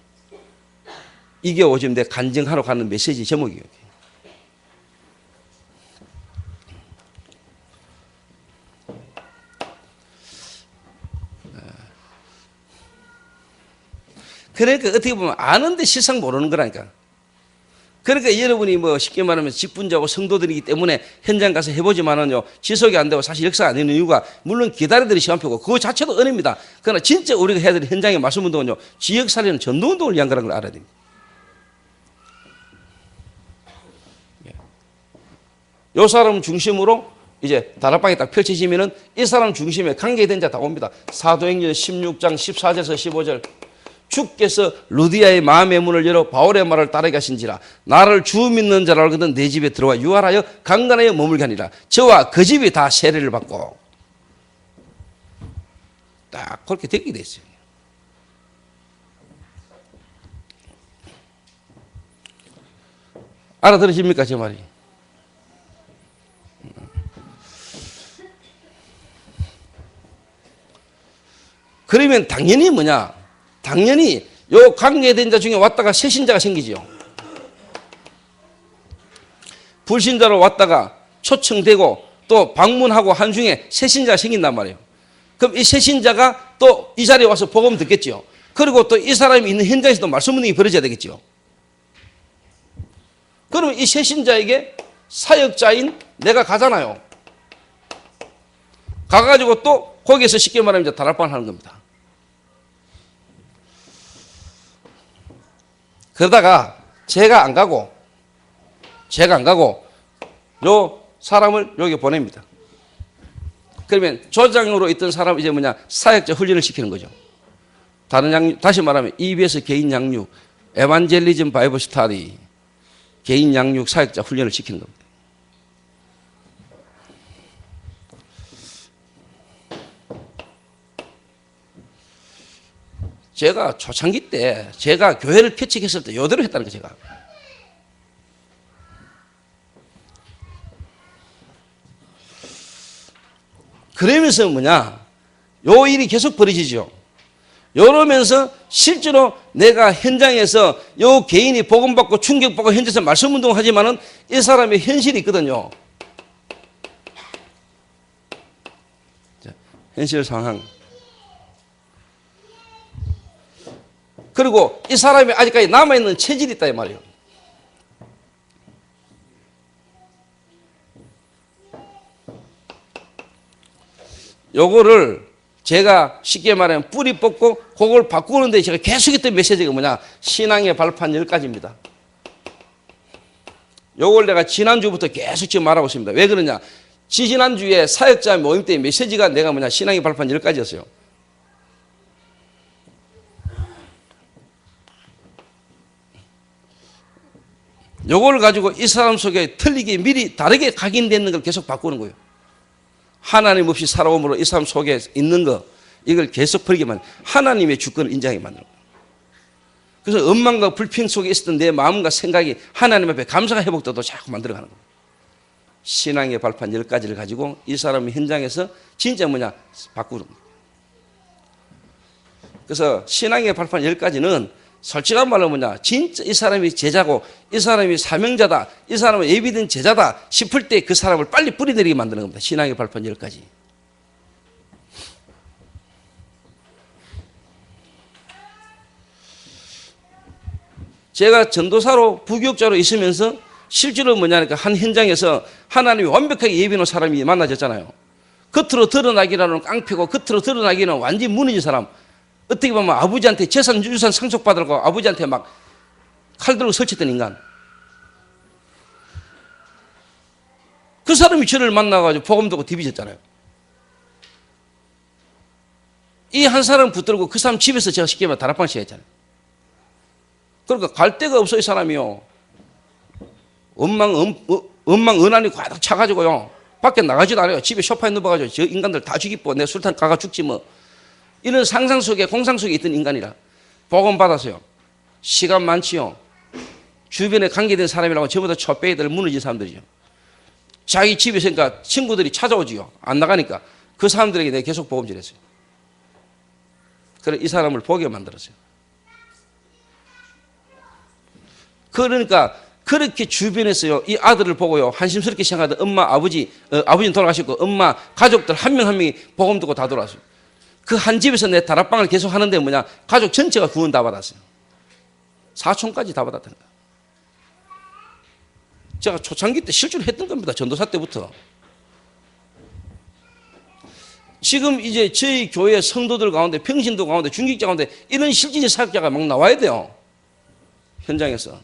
이게 요즘 내 간증하러 가는 메시지 제목이에요. 그러니까 어떻게 보면 아는데 실상 모르는 거라니까. 그러니까 여러분이 뭐 쉽게 말하면 직분자고 성도들이기 때문에 현장 가서 해보지만은요, 지속이 안 되고 사실 역사가 안 되는 이유가, 물론 기다려드릴 시간표고 그거 자체도 은혜입니다. 그러나 진짜 우리가 해야 될 현장의 말씀운동은요, 지역 살리는 전도운동을 위한 거라는 걸 알아야 됩니다. 요 사람 중심으로 이제 다락방이 딱 펼쳐지면은 이 사람 중심에 관계된 자 다 옵니다. 사도행전 16장 14절에서 15절. 주께서 루디아의 마음의 문을 열어 바울의 말을 따르게 하신지라. 나를 주 믿는 자라 알거든 내 집에 들어와 유활하여 강간하여 머물게 하니라. 저와 그 집이 다 세례를 받고. 딱 그렇게 되게 됐어요. 알아들으십니까 제 말이? 그러면 당연히 뭐냐, 당연히 요 관계된 자 중에 왔다가 새신자가 생기죠. 불신자로 왔다가 초청되고 또 방문하고 한 중에 새신자가 생긴단 말이에요. 그럼 이 새신자가 또 이 자리에 와서 복음 듣겠죠. 그리고 또 이 사람이 있는 현장에서도 말씀 운동이 벌어져야 되겠죠. 그러면 이 새신자에게 사역자인 내가 가잖아요. 가가지고 또 거기에서 쉽게 말하면 이제 다락방을 하는 겁니다. 그러다가 제가 안 가고 요 사람을 여기 보냅니다. 그러면 조장으로 있던 사람 이제 뭐냐 사역자 훈련을 시키는 거죠. 다시 말하면 EBS 개인 양육, 에반젤리즘 바이블 스타디, 개인 양육 사역자 훈련을 시키는 겁니다. 제가 초창기 때 제가 교회를 개척했을 때 요대로 했다는 거 제가. 그러면서 뭐냐 요 일이 계속 벌어지죠. 이러면서 실제로 내가 현장에서 요 개인이 복음받고 충격받고 현장에서 말씀운동하지만은 이 사람의 현실이 있거든요. 자, 현실 상황. 그리고 이 사람이 아직까지 남아있는 체질이 있다 이 말이에요. 요거를 제가 쉽게 말하면 뿌리 뽑고 그걸 바꾸는데 제가 계속 했던 메시지가 뭐냐 신앙의 발판 10가지입니다. 요걸 내가 지난주부터 계속 지금 말하고 있습니다. 왜 그러냐 지난주에 사역자 모임 때 메시지가 내가 뭐냐 신앙의 발판 10가지였어요. 요걸 가지고 이 사람 속에 틀리게 미리 다르게 각인되는 걸 계속 바꾸는 거예요. 하나님 없이 살아옴으로 이 사람 속에 있는 거 이걸 계속 버리게만 하나님의 주권을 인정하게 만드는 거예요. 그래서 원망과 불평 속에 있었던 내 마음과 생각이 하나님 앞에 감사가 회복되도록 자꾸 만들어가는 거예요. 신앙의 발판 10가지를 가지고 이 사람의 현장에서 진짜 뭐냐 바꾸는 거예요. 그래서 신앙의 발판 10가지는 솔직한 말로 뭐냐 진짜 이 사람이 제자고 이 사람이 사명자다 이 사람은 예비된 제자다 싶을 때 그 사람을 빨리 뿌리내리게 만드는 겁니다. 신앙의 발판 10가지. 제가 전도사로 부교육자로 있으면서 실제로 뭐냐니까 한 현장에서 하나님이 완벽하게 예비놓은 사람이 만나졌잖아요. 겉으로 드러나기라는 깡패고 겉으로 드러나기는 완전히 무너진 사람. 어떻게 보면 아버지한테 재산 유산 상속받으려고 아버지한테 막 칼 들고 설쳤던 인간. 그 사람이 저를 만나가지고 복음 듣고 디비졌잖아요. 이 한 사람 붙들고 그 사람 집에서 제가 쉽게 말하면 다락방 시작했잖아요. 그러니까 갈 데가 없어 이 사람이요. 원망 은한이 가득 차가지고요. 밖에 나가지도 않아요. 집에 소파에 누워가지고 저 인간들 다 죽이고 내 술탄 가가 죽지 뭐. 이런 상상 속에 공상 속에 있던 인간이라 복음 받았어요. 시간 많지요. 주변에 관계된 사람이라고 전부 다 촛배들 무너진 사람들이죠. 자기 집에 있으니까 친구들이 찾아오지요. 안 나가니까 그 사람들에게 내가 계속 복음질했어요. 그래 이 사람을 보게 만들었어요. 그러니까 그렇게 주변에서요 이 아들을 보고요 한심스럽게 생각하던 엄마 아버지는 돌아가셨고 엄마 가족들 한 명 한 명이 복음 듣고 다 돌아왔어요. 그 한 집에서 내 다락방을 계속 하는데 뭐냐 가족 전체가 구원 다 받았어요. 사촌까지 다 받았다는 거예요. 제가 초창기 때 실제로 했던 겁니다. 전도사 때부터. 지금 이제 저희 교회 성도들 가운데 평신도 가운데 중직자 가운데 이런 실질적 사역자가 막 나와야 돼요. 현장에서.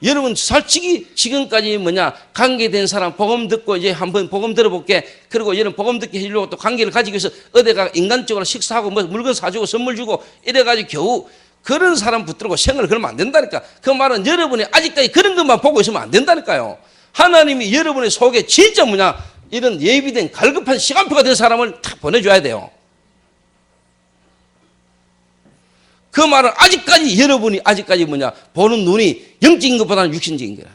여러분 솔직히 지금까지 뭐냐 관계된 사람 복음 듣고 이제 한번 복음 들어볼게 그리고 여러분 복음 듣게 해주려고 또 관계를 가지기 위해서 어디가 인간적으로 식사하고 뭐 물건 사주고 선물 주고 이래가지고 겨우 그런 사람 붙들고 생활을 그러면 안 된다니까. 그 말은 여러분이 아직까지 그런 것만 보고 있으면 안 된다니까요. 하나님이 여러분의 속에 진짜 뭐냐 이런 예비된 갈급한 시간표가 된 사람을 다 보내줘야 돼요. 그 말은 아직까지 여러분이 아직까지 뭐냐 보는 눈이 영적인 것보다는 육신적인 거야.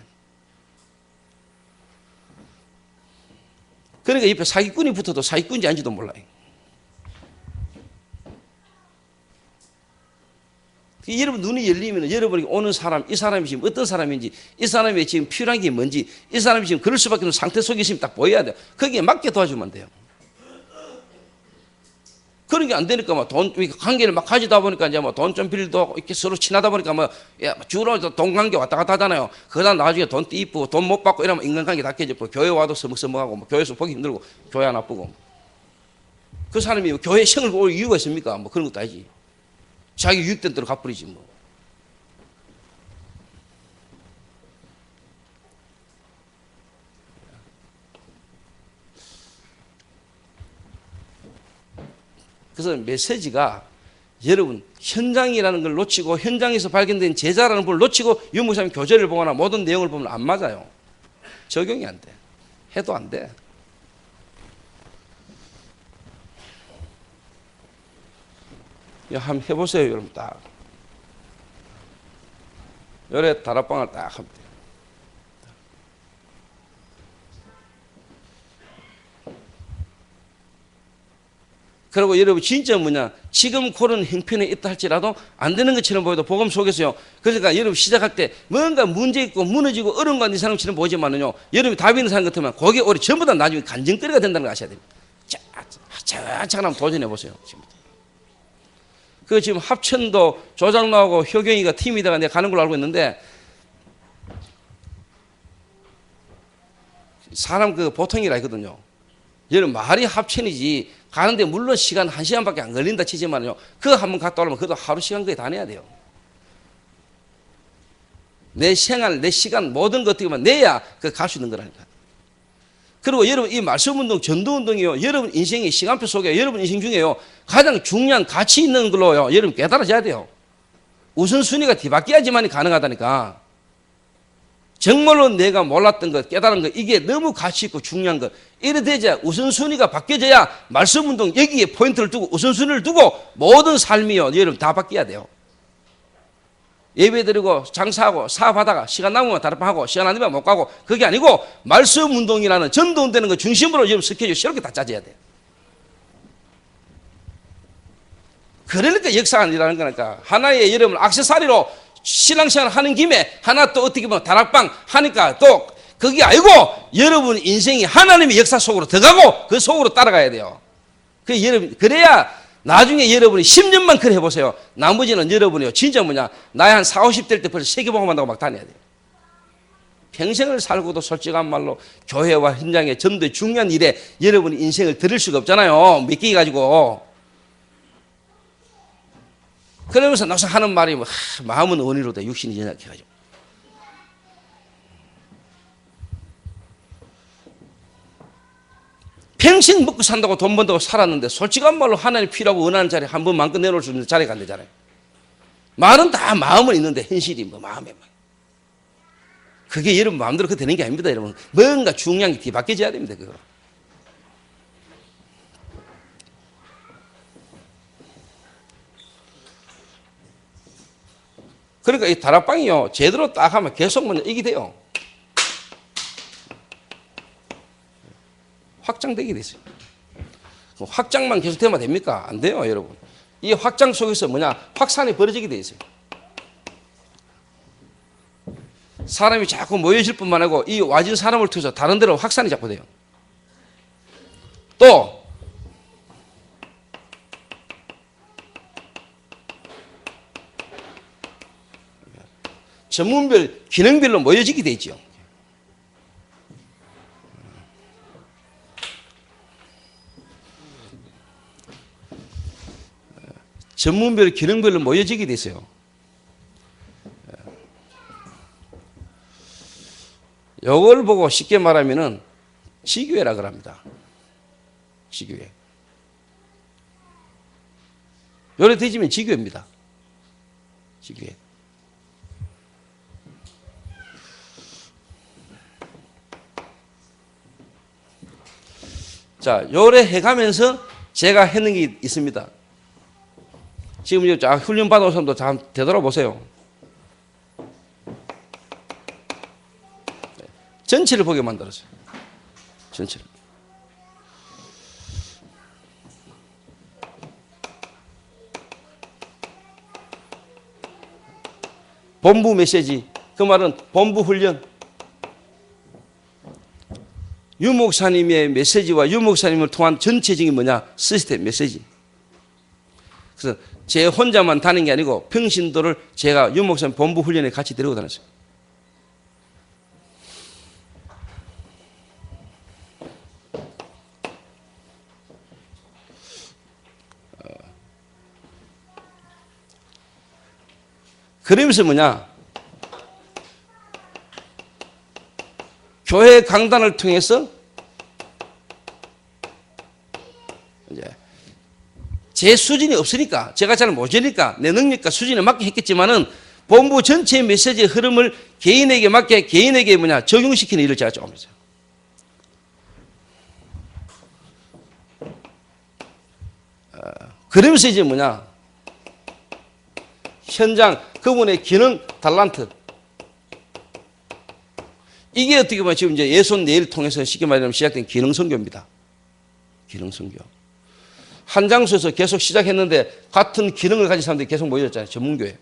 그러니까 옆에 사기꾼이 붙어도 사기꾼인지 아닌지도 몰라요. 여러분 눈이 열리면 여러분이 오는 사람 이 사람이 지금 어떤 사람인지 이 사람이 지금 필요한 게 뭔지 이 사람이 지금 그럴 수밖에 없는 상태 속에 있으면 딱 보여야 돼요. 거기에 맞게 도와주면 돼요. 그런 게 안 되니까 뭐 돈 관계를 막 가지다 보니까 이제 뭐 돈 좀 빌리도 이렇게 서로 친하다 보니까 뭐 주로 돈 관계 왔다 갔다 하잖아요. 그러다 나중에 돈 띠쁘고 돈 못 받고 이러면 인간관계 다 깨지고 교회 와도 서먹서먹하고 뭐 교회에서 보기 힘들고 교회 안 나쁘고 그 사람이 교회 성을 올 이유가 있습니까? 뭐 그런 것도 아니지. 자기 유익된 대로 갚으리지 뭐. 그래서 메시지가 여러분 현장이라는 걸 놓치고 현장에서 발견된 제자라는 걸 놓치고 유 목사님 교재를 보거나 모든 내용을 보면 안 맞아요. 적용이 안 돼. 해도 안 돼. 한번 해보세요 여러분. 딱 열에 다락방을 딱 하면 돼요. 그리고 여러분 진짜 뭐냐, 지금 그런 형편에 있다 할지라도 안 되는 것처럼 보여도 복음 속에서요. 그러니까 여러분 시작할 때 뭔가 문제 있고 무너지고 어려운 거 같은 사람처럼 보이지만은요, 여러분이 답이 있는 사람 같으면 거기에 오래 전부 다 나중에 간증거리가 된다는 걸 아셔야 됩니다. 차차차 한번 도전해 보세요. 그 지금 합천도 조장로하고 효경이가 팀이다가 내가 가는 걸로 알고 있는데, 사람 그 보통이라 했거든요. 여러분 말이 합천이지 가는데 물론 시간 1시간밖에 안 걸린다 치지만요, 그거 한번 갔다 오려면 그래도 하루 시간 거의 다 내야 돼요. 내 생활, 내 시간 모든 것 어떻게 보면 내야 그 갈 수 있는 거라니까. 그리고 여러분 이 말씀운동, 전도운동이요, 여러분 인생의 시간표 속에 여러분 인생 중에요 가장 중요한 가치 있는 걸로요 여러분 깨달아져야 돼요. 우선순위가 뒤바뀌어야지만이 가능하다니까. 정말로 내가 몰랐던 것, 깨달은 것, 이게 너무 가치 있고 중요한 것, 이래 되자 우선순위가 바뀌어져야 말씀운동 여기에 포인트를 두고 우선순위를 두고 모든 삶이요 여러분 다 바뀌어야 돼요. 예배드리고 장사하고 사업하다가 시간 남으면 다른 하고 시간 안 되면 못 가고, 그게 아니고 말씀운동이라는 전도운동되는 것 중심으로 여러분 스케줄 새롭게 다 짜져야 돼요. 그러니까 역사가 일어나는 거니까. 하나의 여러분 액세서리로 신앙생활 하는 김에 하나 또 어떻게 보면 다락방 하니까 또 그게 아니고 여러분 인생이 하나님의 역사 속으로 들어가고 그 속으로 따라가야 돼요. 그 여러분 그래야 나중에 여러분이 10년만 그래 해보세요. 나머지는 여러분이요 진짜 뭐냐, 나이 한 40, 50될 때 벌써 세계복음한다고 막 다녀야 돼요. 평생을 살고도 솔직한 말로 교회와 현장의 전도의 중요한 일에 여러분이 인생을 드릴 수가 없잖아요. 믿기 가지고. 그러면서 나서 하는 말이 뭐, 마음은 원의로다 육신이 연약해가지고. 평생 먹고 산다고 돈 번다고 살았는데 솔직한 말로 하나님 필요하고 원하는 자리 한 번 마음껏 내놓을 수 있는 자리가 안 되잖아요. 말은 다 마음은 있는데 현실이 뭐 마음에 막. 그게 여러분 마음대로 그 되는 게 아닙니다. 여러분 뭔가 중요한 게 뒤바뀌어져야 됩니다. 그거. 그러니까 이 다락방이요 제대로 딱 하면 계속 먼저 이게 돼요. 확장되게 돼 있어요. 확장만 계속 되면 됩니까? 안 돼요, 여러분. 이 확장 속에서 뭐냐, 확산이 벌어지게 돼 있어요. 사람이 자꾸 모여질 뿐만 아니고 이 와진 사람을 통해서 다른 데로 확산이 자꾸 돼요. 또 전문별, 기능별로 모여지게 돼 있죠. 전문별, 기능별로 모여지게 돼 있어요. 이걸 보고 쉽게 말하면은 지교회라 그럽니다. 지교회. 요래 되지면 지교회입니다. 지교회. 자, 요래 해가면서 제가 해는 게 있습니다. 지금 이제 훈련 받아온 사람도 다 되돌아보세요. 전체를 보게 만들었어요. 전체를. 본부 메시지, 그 말은 본부 훈련. 유 목사님의 메시지와 유 목사님을 통한 전체적인 뭐냐, 시스템 메시지. 그래서 제 혼자만 다니는 게 아니고 평신도를 제가 윤 목사님 본부 훈련에 같이 데리고 다녔어요. 그러면서 뭐냐? 교회 강단을 통해서 이제 제 수준이 없으니까, 제가 잘 모르니까 내 능력과 수준에 맞게 했겠지만은 본부 전체의 메시지의 흐름을 개인에게 맞게, 개인에게 뭐냐 적용시키는 일을 제가 조금 했어요. 그러면서 이제 뭐냐, 현장 그분의 기능 달란트, 이게 어떻게 보면 지금 이제 예손 내일 통해서 쉽게 말하면 시작된 기능 선교입니다. 기능 선교. 한 장소에서 계속 시작했는데 같은 기능을 가진 사람들이 계속 모여졌잖아요. 전문교회.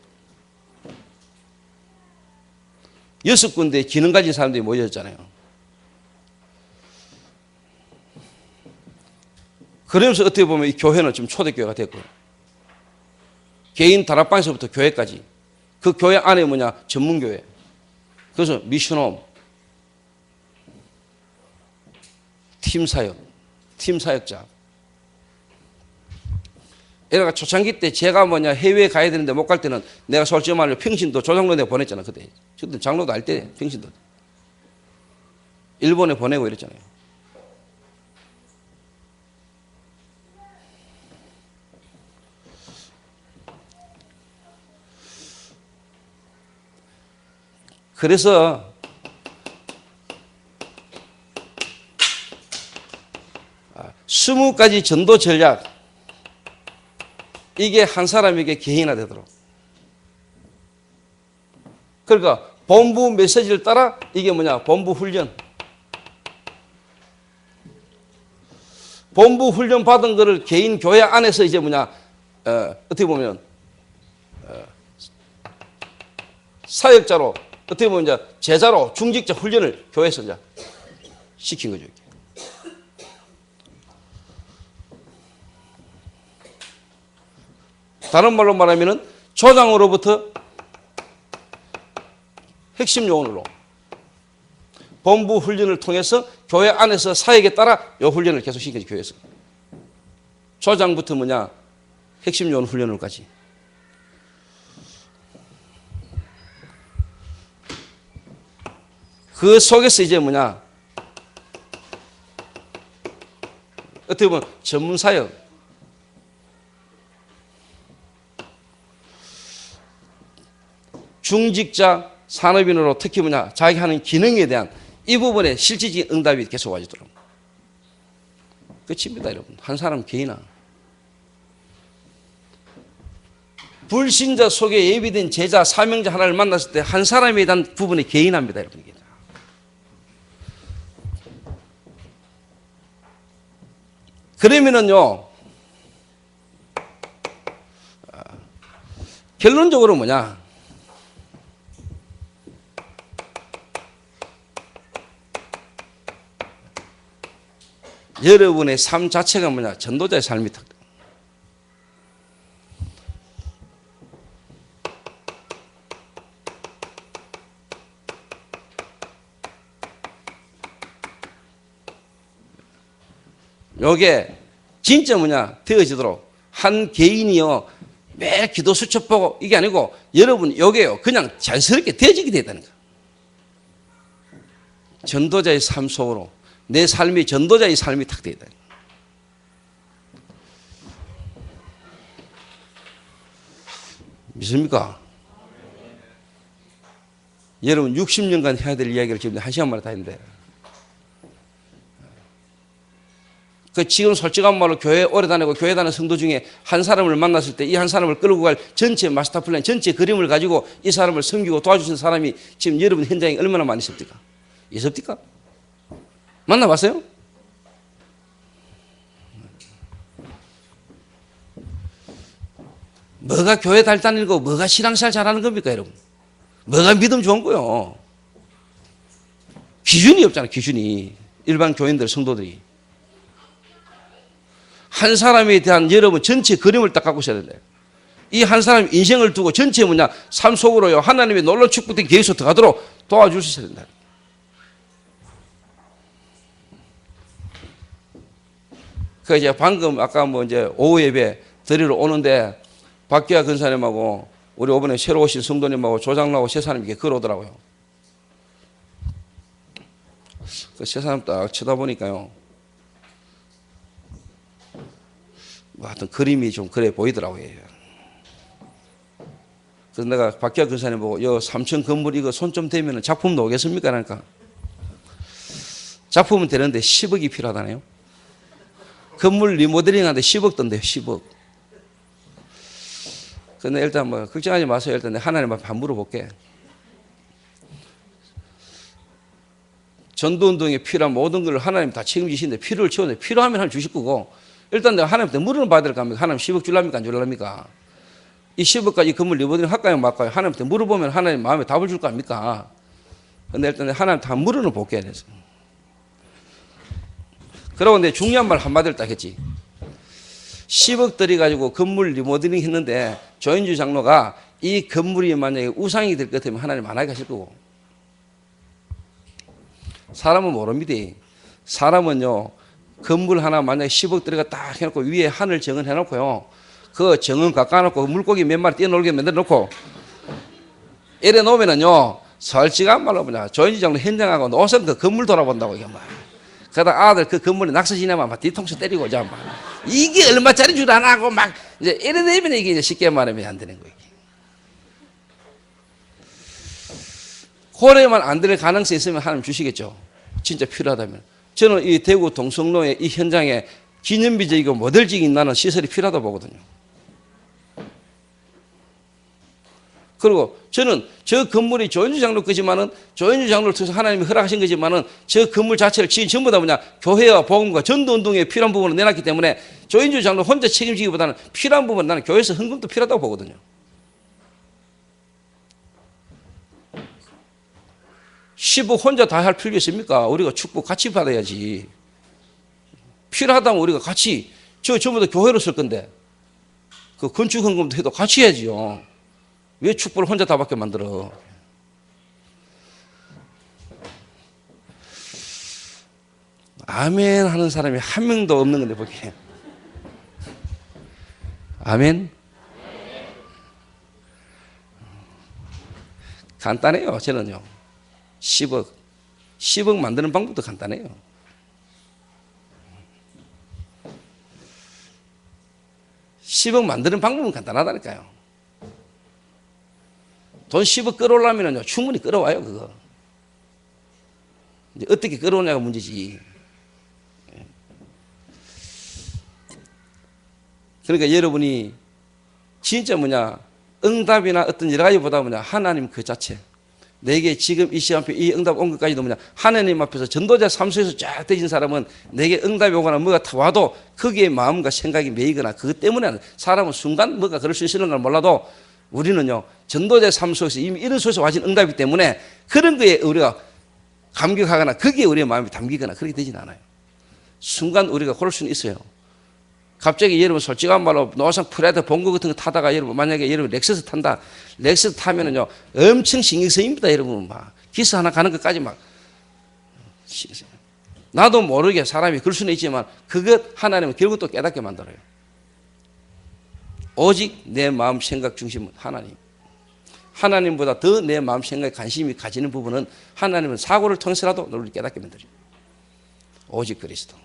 6군데 기능 가진 사람들이 모여졌잖아요. 그러면서 어떻게 보면 이 교회는 지금 초대교회가 됐고요. 개인 다락방에서부터 교회까지. 그 교회 안에 뭐냐? 전문교회. 그래서 미션홈, 팀사역, 팀사역자. 얘가 초창기 때 제가 뭐냐 해외에 가야 되는데 못 갈 때는 내가 솔직히 말로 평신도 조장로 내가 보냈잖아. 그때 장로도 알 때 평신도 일본에 보내고 이랬잖아요. 그래서 20가지 전도 전략, 이게 한 사람에게 개인화되도록. 그러니까 본부 메시지를 따라 이게 뭐냐, 본부 훈련. 본부 훈련 받은 거를 개인 교회 안에서 이제 뭐냐, 어떻게 보면 사역자로, 어떻게 보면 이제 제자로 중직자 훈련을 교회에서 이제 시킨 거죠. 다른 말로 말하면은 조장으로부터 핵심 요원으로 본부 훈련을 통해서 교회 안에서 사역에 따라 요 훈련을 계속 시키지, 교회에서. 조장부터 뭐냐, 핵심 요원 훈련을까지. 그 속에서 이제 뭐냐, 어떻게 보면 전문 사역, 중직자 산업인으로 특히 뭐냐, 자기 하는 기능에 대한 이 부분에 실질적인 응답이 계속 와지도록. 끝입니다, 여러분. 한 사람 개인화. 불신자 속에 예비된 제자, 사명자 하나를 만났을 때 한 사람에 대한 부분에 개인합니다, 여러분. 그러면은요, 결론적으로 뭐냐, 여러분의 삶 자체가 뭐냐, 전도자의 삶이 특징. 요게 진짜 뭐냐, 되어지도록 한 개인이요 매일 기도 수첩 보고 이게 아니고 여러분 요게요 그냥 자연스럽게 되어지게 되다는 거예요. 전도자의 삶 속으로 내 삶이 전도자의 삶이 탁 되어 있다. 믿습니까? 여러분 60년간 해야 될 이야기를 지금 1시간 만에 다 했는데, 그 지금 솔직한 말로 교회 오래 다니고 교회 다니는 성도 중에 한 사람을 만났을 때 이 한 사람을 끌고 갈 전체 마스터 플랜, 전체 그림을 가지고 이 사람을 섬기고 도와주신 사람이 지금 여러분 현장에 얼마나 많이 있습니까? 있습니까? 만나봤어요? 뭐가 교회 잘 다니는 거, 뭐가 신앙생활 잘하는 겁니까, 여러분? 뭐가 믿음 좋은 거요? 기준이 없잖아요, 기준이. 일반 교인들, 성도들이. 한 사람에 대한 여러분 전체 그림을 딱 갖고 있어야 된다. 이 한 사람 인생을 두고 전체 뭐냐 삶 속으로요 하나님의 놀라운 축복된 계획에서 들어가도록 도와줄 수 있어야 된다. 그 이제 방금 아까 뭐 이제 오후 예배 드리러 오는데 박기아 근사님하고 우리 이번에 새로 오신 성도님하고 조장로하고 세 사람이 이렇게 걸어오더라고요. 그 세 사람 딱 쳐다보니까요. 뭐 하여튼 그림이 좀 그래 보이더라고요. 그래서 내가 박기아 근사님 보고 여 3층 건물 이거 손 좀 대면 작품 나오겠습니까? 그러니까 작품은 되는데 10억이 필요하다네요. 건물 리모델링 하는데 10억 던데요. 10억. 근데 일단 뭐 걱정하지 마세요. 일단 하나님 앞에 한 물어볼게. 전도운동에 필요한 모든 걸 하나님 다 책임지시는데 필요를 채우는데 필요하면 하나님 주실 거고 일단 내가 하나님한테 물어는 봐야 될 거 아닙니까? 하나님 10억 줄랍니까? 안 줄랍니까? 이 10억까지 건물 리모델링 할까요? 말까요? 하나님한테 물어보면 하나님 마음에 답을 줄 거 아닙니까? 근데 일단 하나님한테 한 물어는 볼게. 그래서. 그러고 내 중요한 말 한마디를 딱 했지. 10억 들여가지고 건물 리모델링 했는데 조인주 장로가 이 건물이 만약에 우상이 될 것 같으면 하나님 안 하게 하실 거고. 사람은 모릅니다. 사람은요, 건물 하나 만약에 10억 들여가 딱 해놓고 위에 하늘 정원 해놓고요. 그 정원 깎아놓고 물고기 몇 마리 뛰어놀게 만들어놓고 이래 놓으면은요, 솔직한 말로 뭐냐. 조인주 장로 현장하고 노선 그 건물 돌아본다고 이게 막. 그러다 아들 그 건물에 낙서지나면 막 뒤통수 때리고 오자 막. 이게 얼마짜리 줄 안 하고 막 이제 이래 되면 이게 이제 쉽게 말하면 안 되는 거예요. 고래만 안 될 가능성이 있으면 하나님 주시겠죠. 진짜 필요하다면. 저는 이 대구 동성로의 이 현장에 기념비적이고 모델적인 나는 시설이 필요하다고 보거든요. 그리고 저는 저 건물이 조인주 장로 거지만은 조인주 장로를 통해서 하나님이 허락하신 거지만은 저 건물 자체를 지금 전부 다 뭐냐 교회와 복음과 전도운동에 필요한 부분을 내놨기 때문에 조인주 장로 혼자 책임지기보다는 필요한 부분 나는 교회에서 헌금도 필요하다고 보거든요. 시부 혼자 다 할 필요 있습니까? 우리가 축복 같이 받아야지. 필요하다면 우리가 같이 저 전부 다 교회로 쓸 건데 그 건축 헌금도 해도 같이 해야지요. 왜 축복을 혼자 다 받게 만들어? 아멘 하는 사람이 한 명도 없는 건데 보기에. 아멘? 간단해요. 저는요. 10억 만드는 방법도 간단해요. (10억) 만드는 방법은 간단하다니까요. 돈 10억 끌어오려면요 충분히 끌어와요. 그거 이제 어떻게 끌어오냐가 문제지. 그러니까 여러분이 진짜 뭐냐 응답이나 어떤 여러 가지보다 뭐냐 하나님 그 자체 내게 지금 이 시간 앞에 이 응답 온 것까지도 뭐냐 하나님 앞에서 전도자 삶속에서 쫙 되신 사람은 내게 응답이 오거나 뭐가 와도 거기에 마음과 생각이 매이거나 그것 때문에 사람은 순간 뭐가 그럴 수 있는 걸 몰라도 우리는요 전도자 삶 속에서 이미 이런 속에서 와진 응답이기 때문에 그런 거에 우리가 감격하거나 거기에 우리의 마음이 담기거나 그렇게 되지는 않아요. 순간 우리가 그럴 수는 있어요. 갑자기 여러분 솔직한 말로 노상 프라이드 본거 같은 거 타다가 여러분 만약에 여러분 렉서스 탄다. 렉서스 타면은요 엄청 신경 쓰입니다. 여러분 막 기스 하나 가는 것까지 막 나도 모르게 사람이 그럴 수는 있지만 그것 하나님은 결국 또 깨닫게 만들어요. 오직 내 마음 생각 중심은 하나님. 하나님보다 더 내 마음 생각에 관심이 가지는 부분은 하나님은 사고를 통해서라도 너를 깨닫게 만들어요. 오직 그리스도.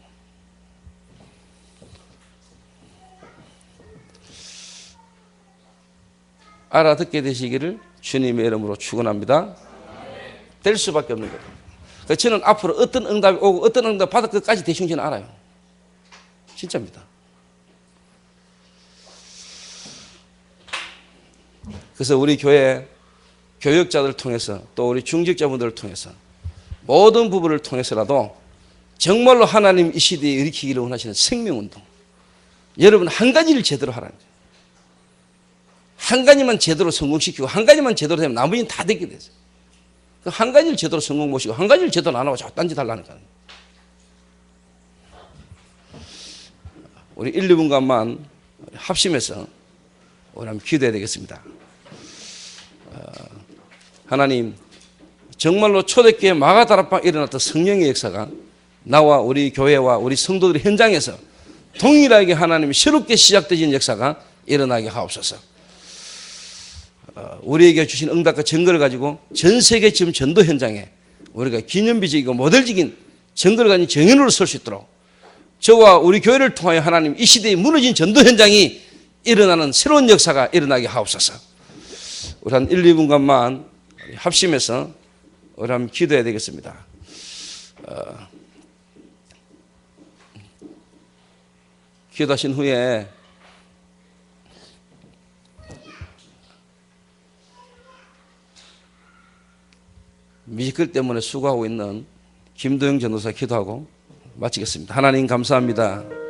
알아듣게 되시기를 주님의 이름으로 축원합니다. 될 수밖에 없는 거예요. 그래서 저는 앞으로 어떤 응답이 오고 어떤 응답 받을 것까지 대충 저는 알아요. 진짜입니다. 그래서 우리 교회 교역자들을 통해서 또 우리 중직자분들을 통해서 모든 부분을 통해서라도 정말로 하나님 이 시대에 일으키기를 원하시는 생명운동. 여러분 한 가지를 제대로 하라는 거예요. 한 가지만 제대로 성공시키고 한 가지만 제대로 되면 나머지는 다 되게 되죠. 한 가지를 제대로 성공 모시고 한 가지를 제대로 안 하고 자꾸 딴짓 하려는 거예요. 우리 1, 2분간만 합심해서 우리 한번 기도해야 되겠습니다. 하나님, 정말로 초대교회 마가다락방 일어났던 성령의 역사가 나와 우리 교회와 우리 성도들 현장에서 동일하게 하나님이 새롭게 시작되는 역사가 일어나게 하옵소서. 우리에게 주신 응답과 증거를 가지고 전 세계 지금 전도 현장에 우리가 기념비적이고 모델적인 증거를 가진 정인으로 설 수 있도록 저와 우리 교회를 통하여 하나님 이 시대에 무너진 전도 현장이 일어나는 새로운 역사가 일어나게 하옵소서. 우리 한 1, 2분간만 합심해서 우리 한번 기도해야 되겠습니다. 기도하신 후에 뮤지컬 때문에 수고하고 있는 김도영 전도사 기도하고 마치겠습니다. 하나님 감사합니다.